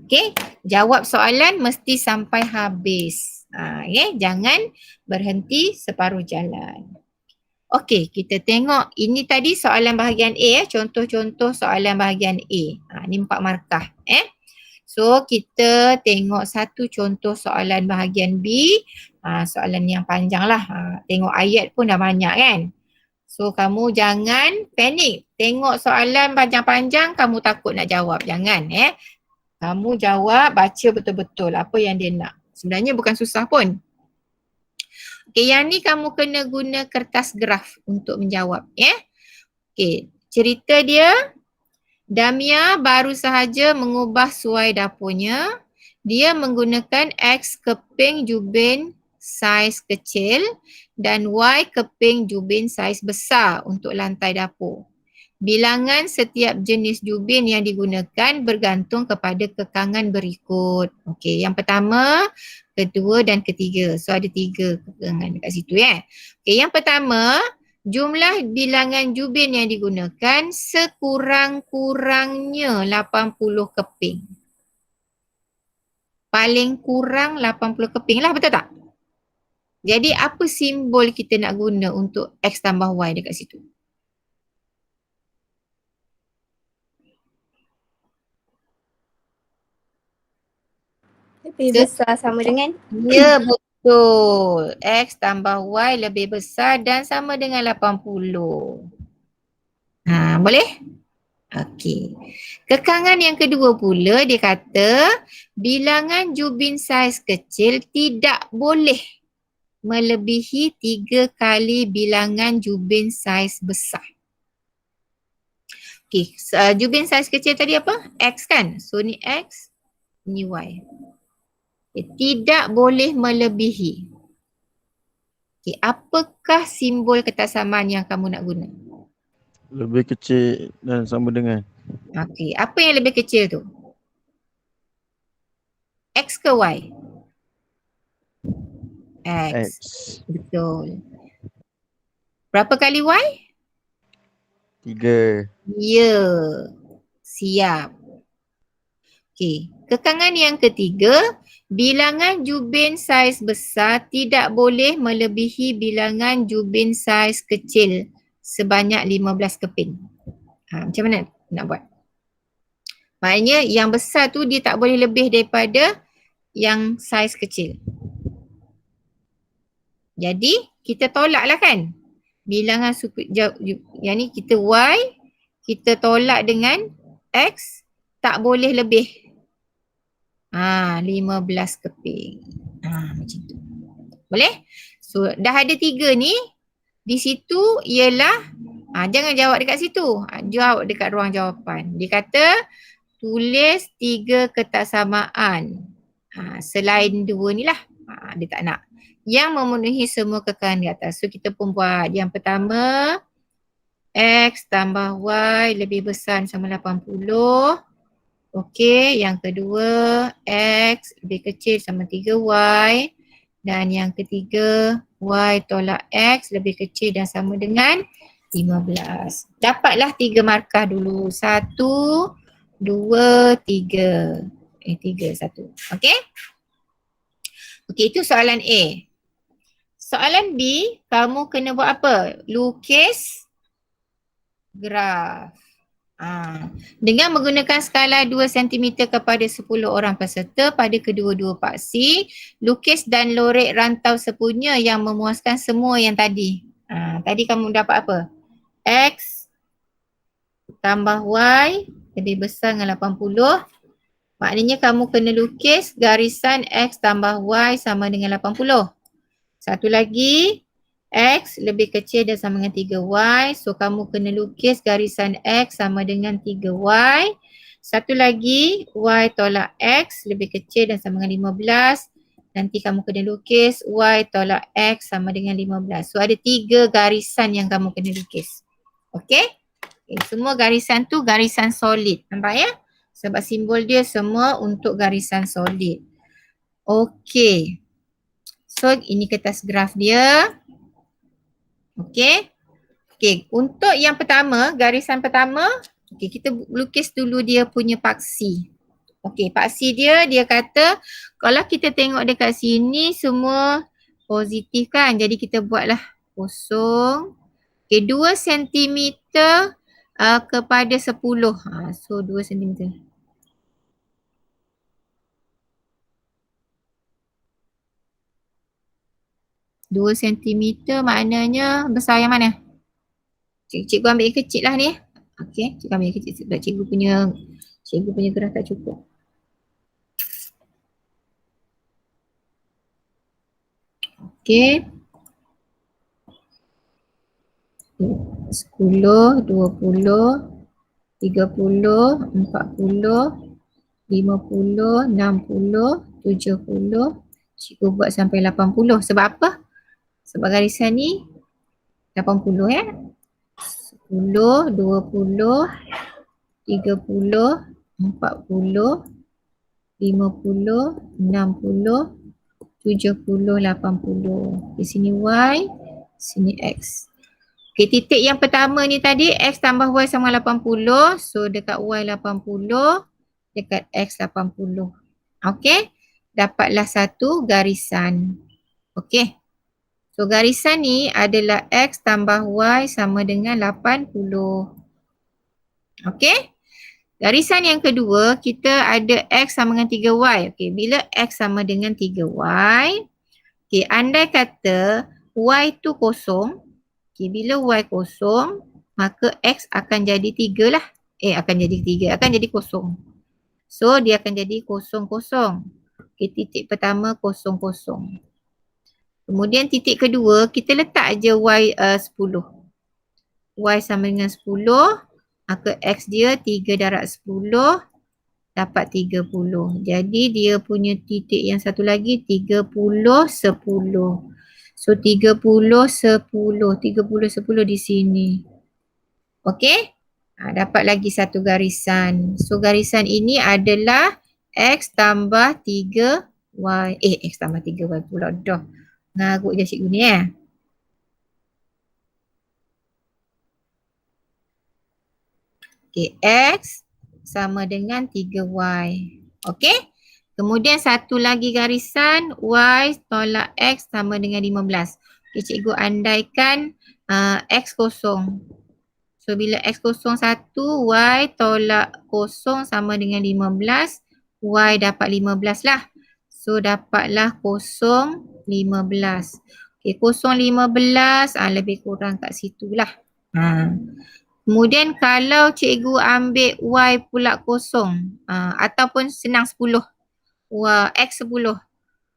Okey, jawab soalan mesti sampai habis. Okay? Jangan berhenti separuh jalan. Okey, kita tengok ini tadi soalan bahagian A contoh-contoh soalan bahagian A. Ni 4 markah So kita tengok satu contoh soalan bahagian B. Soalan yang panjang lah. Tengok ayat pun dah banyak kan. So kamu jangan panik. Tengok soalan panjang-panjang kamu takut nak jawab. Jangan Kamu jawab, baca betul-betul apa yang dia nak. Sebenarnya bukan susah pun. Okay, yang ni kamu kena guna kertas graf untuk menjawab Okay, cerita dia, Damia baru sahaja mengubah suai dapurnya. Dia menggunakan X keping jubin saiz kecil dan Y keping jubin saiz besar untuk lantai dapur. Bilangan setiap jenis jubin yang digunakan bergantung kepada kekangan berikut. Okey, yang pertama, kedua dan ketiga. So ada 3 kekangan dekat situ Okey, yang pertama, jumlah bilangan jubin yang digunakan sekurang-kurangnya 80 keping. Paling kurang 80 keping lah, betul tak? Jadi apa simbol kita nak guna untuk X tambah Y dekat situ? Lebih besar sama dengan Ya, betul. X tambah Y lebih besar dan sama dengan 80. Boleh? Okey. Kekangan yang kedua pula dia kata bilangan jubin saiz kecil tidak boleh melebihi 3 kali bilangan jubin saiz besar. Okey, jubin saiz kecil tadi apa? X kan? So ni X, ni Y. Tidak boleh melebihi. Okay, apakah simbol ketaksamaan yang kamu nak guna? Lebih kecil dan sama dengan. Okey, apa yang lebih kecil tu? X ke Y? X. X. Betul. Berapa kali Y? 3. Ya. Siap. Okey, kekangan yang ketiga, bilangan jubin saiz besar tidak boleh melebihi bilangan jubin saiz kecil sebanyak 15 keping. Macam mana nak buat? Maknanya yang besar tu dia tak boleh lebih daripada yang saiz kecil. Jadi kita tolak lah kan. Bilangan yang ni kita Y, kita tolak dengan X, tak boleh lebih 15 keping. Macam tu. Boleh? So dah ada 3 ni. Di situ ialah jangan jawab dekat situ. Jawab dekat ruang jawapan. Dia kata tulis 3 ketaksamaan. Selain 2 ni lah. Dia tak nak. Yang memenuhi semua kekangan di atas. So kita pun buat. Yang pertama, X tambah Y lebih besar sama 80. Okey, yang kedua X lebih kecil sama 3Y. Dan yang ketiga Y tolak X lebih kecil dan sama dengan 15. Dapatlah 3 markah dulu. 1, 2, 3. 3, 1. Okey? Okey, itu soalan A. Soalan B, kamu kena buat apa? Lukis graf. Dengan menggunakan skala 2 cm kepada 10 orang peserta pada kedua-dua paksi, lukis dan lorek rantau sepunya yang memuaskan semua yang tadi. Tadi kamu dapat apa? X tambah Y lebih besar dengan 80. Maknanya kamu kena lukis garisan X tambah Y sama dengan 80. Satu lagi, X lebih kecil dan sama dengan 3Y. So kamu kena lukis garisan X sama dengan 3Y. Satu lagi, Y tolak X lebih kecil dan sama dengan 15. Nanti kamu kena lukis Y tolak X sama dengan 15. So ada 3 garisan yang kamu kena lukis. Okey? Semua garisan tu garisan solid. Nampak ya? Sebab simbol dia semua untuk garisan solid. Okey. So ini kertas graf dia. Okey. Okey, untuk yang pertama, garisan pertama, okey, kita lukis dulu dia punya paksi. Okey, paksi dia kata kalau kita tengok dekat sini semua positif kan. Jadi kita buatlah kosong, Okay, 2 cm kepada 10. So 2 cm. Dua sentimeter maknanya besar yang mana? Cikgu ambil yang kecil lah ni. Okey, cikgu ambil yang kecil sebab cikgu punya gerah tak cukup. Okey. 10, 20, 30, 40, 50, 60, 70. Cikgu buat sampai 80. Sebab apa? Sebab garisan ni 80 ya. 10, 20, 30, 40, 50, 60, 70, 80. Di sini Y, sini X. Okey, titik yang pertama ni tadi X tambah Y sama 80. So dekat Y 80, dekat X 80. Okey, dapatlah satu garisan. Okey. So garisan ni adalah X tambah Y sama dengan 80. Okey. Garisan yang kedua, kita ada X sama dengan 3Y. Okey, bila X sama dengan 3Y, okey, andai kata Y tu kosong, okey, bila Y kosong, maka X akan jadi 3 lah. Akan jadi 3, akan jadi kosong. So, dia akan jadi kosong, kosong. Okey, titik pertama kosong, kosong. Kemudian titik kedua, kita letak je Y 10. Y sama dengan 10, maka X dia 3 darab 10 dapat 30. Jadi dia punya titik yang satu lagi 30, 10. So 30, 10. 30, 10 di sini. Okey? Dapat lagi satu garisan. So garisan ini adalah X tambah 3Y. X tambah 3Y pula dah. Ngarut je cikgu ni Okay, X sama dengan 3Y. Okey? Kemudian satu lagi garisan Y tolak X sama dengan 15. Okay, cikgu andaikan X kosong. So bila X kosong 1, Y tolak kosong sama dengan 15. Y dapat 15 lah. So dapatlah kosong 15. Okay, kosong 15 lebih kurang kat situ lah. Kemudian kalau cikgu ambil Y pula kosong ataupun senang 10. X 10.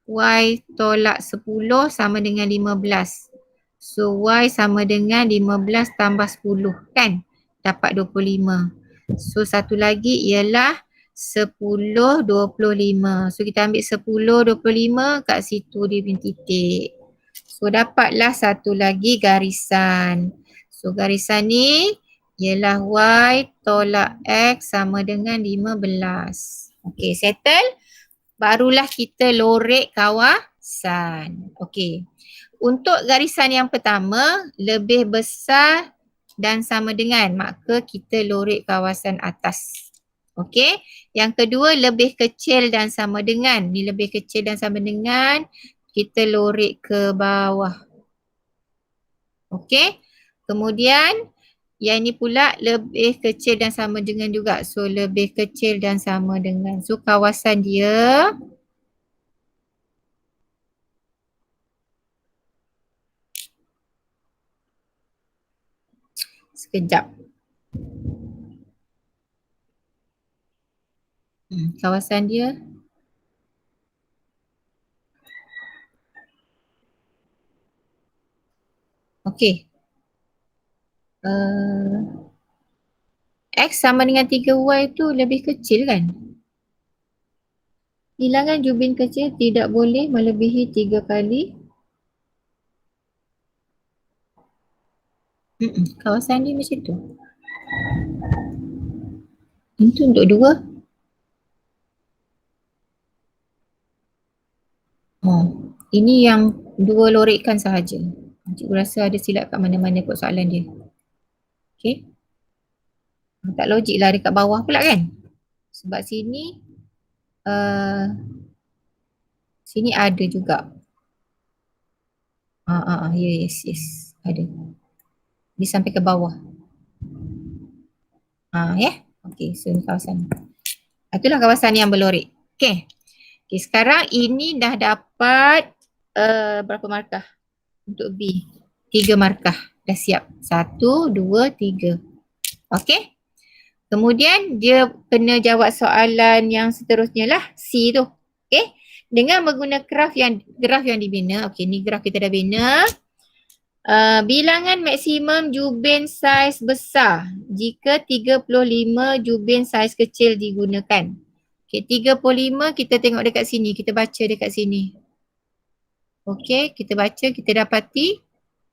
Y tolak 10 sama dengan 15. So Y sama dengan 15 tambah 10 kan? Dapat 25. So satu lagi ialah 10, 25. So kita ambil 10, 25 kat situ dia punya titik. So dapatlah satu lagi garisan. So garisan ni ialah Y tolak X sama dengan 15. Okey, settle. Barulah kita lorek kawasan. Okey. Untuk garisan yang pertama, lebih besar dan sama dengan, maka kita lorek kawasan atas. Okey. Yang kedua, lebih kecil dan sama dengan. Ni lebih kecil dan sama dengan, kita lorek ke bawah. Okey. Kemudian, yang ni pula lebih kecil dan sama dengan juga. So, lebih kecil dan sama dengan. So, kawasan dia sekejap. Kawasan dia okey. X sama dengan 3Y tu lebih kecil kan? Bilangan jubin kecil tidak boleh melebihi 3 kali. Kawasan dia macam tu. Itu untuk 2. Ini yang 2 lorekkan sahaja. Cikgu rasa ada silap kat mana-mana kot soalan dia. Okey. Tak logik lah dekat bawah pula kan? Sebab sini sini ada juga. Yes, ada. Dia sampai ke bawah. Okey, so ni kawasan. Itulah kawasan yang berlorek. Okey. Okey, sekarang ini dah dapat berapa markah untuk B? 3 markah. Dah siap. 1, 2, 3. Okey. Kemudian dia kena jawab soalan yang seterusnya lah, C tu. Okey. Dengan menggunakan graf yang dibina. Okey, ni graf kita dah bina. Bilangan maksimum jubin saiz besar jika 35 jubin saiz kecil digunakan. Okey, 35 kita tengok dekat sini, kita baca dekat sini. Okey, kita baca, kita dapati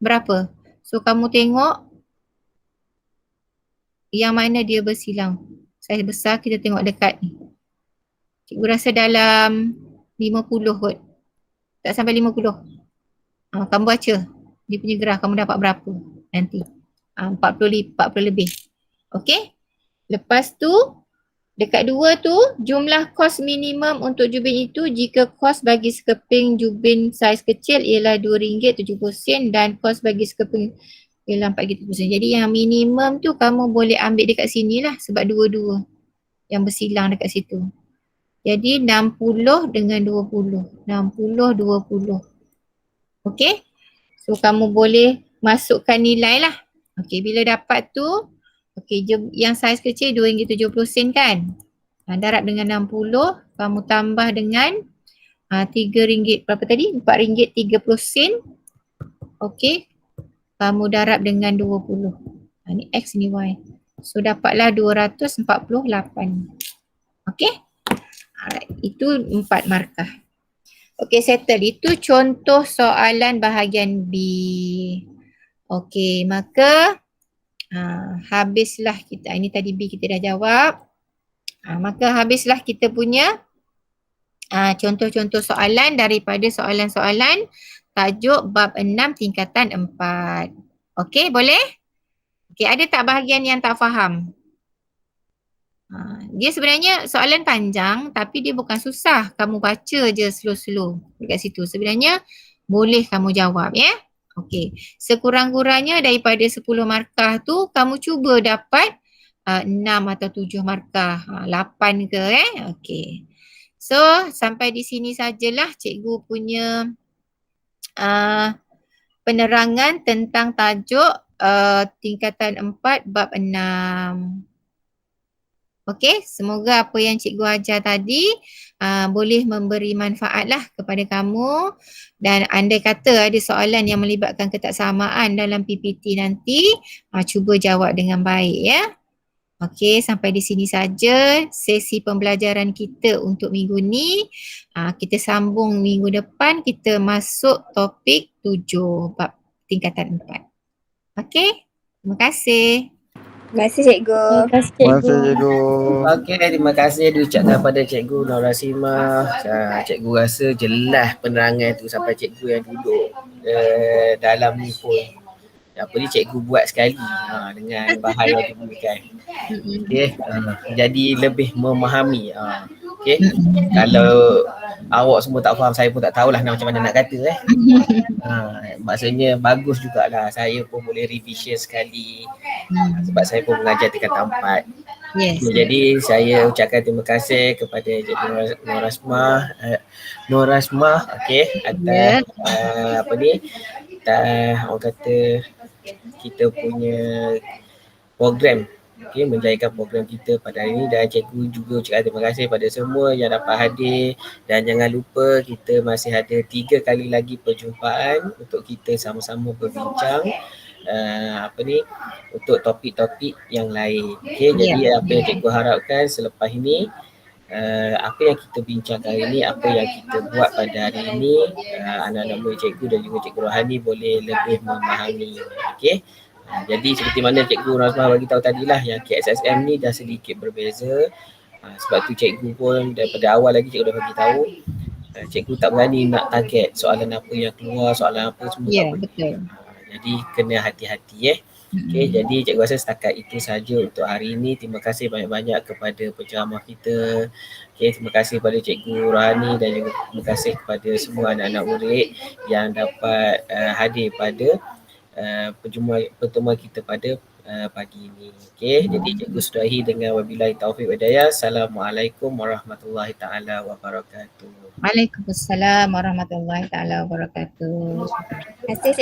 berapa? So kamu tengok yang mana dia bersilang. Saiz besar kita tengok dekat ni. Cikgu rasa dalam 50 kot. Tak sampai 50. Kamu baca dia punya graf, kamu dapat berapa nanti. 40 lebih. Okey. Lepas tu dekat 2 tu jumlah kos minimum untuk jubin itu jika kos bagi sekeping jubin saiz kecil ialah RM2.70 dan kos bagi sekeping ialah RM4.70. Jadi yang minimum tu kamu boleh ambil dekat sini lah sebab dua-dua yang bersilang dekat situ. Jadi 60 dengan 20. 60, 20. Okey. So kamu boleh masukkan nilai lah. Okey, bila dapat tu, okey, yang saiz kecil RM2.70 kan? Darab dengan 60, kamu tambah dengan RM3, berapa tadi? RM4.30. Okey, kamu darab dengan 20. Ni X ni Y. So dapatlah 248. Okey? Alright, itu 4 markah. Okey, settle. Itu contoh soalan bahagian B. Okey, maka habislah kita. Ini tadi B kita dah jawab. Maka habislah kita punya contoh-contoh soalan daripada soalan-soalan tajuk bab 6 tingkatan 4. Okey, boleh? Okey, ada tak bahagian yang tak faham? Dia sebenarnya soalan panjang tapi dia bukan susah. Kamu baca je slow-slow dekat situ. Sebenarnya boleh kamu jawab ya. Okey. Sekurang-kurangnya daripada 10 markah tu kamu cuba dapat 6 atau 7 markah. 8 ke Okey. So sampai di sini sajalah cikgu punya penerangan tentang tajuk tingkatan 4 bab 6. Okey, semoga apa yang cikgu ajar tadi boleh memberi manfaat lah kepada kamu dan andai kata ada soalan yang melibatkan ketaksamaan dalam PPT nanti, cuba jawab dengan baik ya. Okey, sampai di sini saja sesi pembelajaran kita untuk minggu ni. Kita sambung minggu depan, kita masuk topik 7 bab tingkatan 4. Okey, terima kasih. Terima kasih cikgu. Terima kasih cikgu. Okey, terima kasih diucapkan pada Cikgu Nur Rasimah. Cikgu rasa jelas penerangan tu sampai cikgu yang duduk dalam ni pun. Apa ni cikgu buat sekali dengan bahan yang diberikan. Okey, jadi lebih memahami. Okey, kalau awak semua tak faham, saya pun tak tahulah macam mana nak kata maksudnya bagus jugalah saya pun boleh revision sekali sebab saya pun mengajar tingkatan 4. Yes. Jadi saya ucapkan terima kasih kepada Cikgu Nur Rasimah okey atas apa ni orang kata kita punya program menjayakan program kita pada hari ini dan cikgu juga ucapkan terima kasih pada semua yang dapat hadir dan jangan lupa kita masih ada 3 kali lagi perjumpaan untuk kita sama-sama berbincang untuk topik-topik yang lain. Okey, jadi apa yang cikgu harapkan selepas ini apa yang kita bincangkan hari ini, apa yang kita buat pada hari ini, anak-anak murid cikgu dan juga cikgu Rohani boleh lebih memahami. Okey. Jadi seperti mana Cikgu Nazmah bagi tahu tadilah yang KSSM ni dah sedikit berbeza. Sebab tu cikgu pun daripada awal lagi cikgu dah bagi tahu cikgu tak berani nak target soalan apa yang keluar, soalan apa semua tak boleh. Betul. Jadi kena hati-hati Okey, jadi cikgu rasa setakat itu saja untuk hari ini. Terima kasih banyak-banyak kepada penceramah kita. Okey, terima kasih kepada Cikgu Rohani dan juga terima kasih kepada semua anak-anak murid yang dapat hadir pada pertemuan kita pada pagi ini. Okey, jadi cikgu sudahi dengan wabillahi taufiq wa hidayah. Assalamualaikum warahmatullahi taala wabarakatuh. Waalaikumsalam warahmatullahi taala wabarakatuh. Terima kasih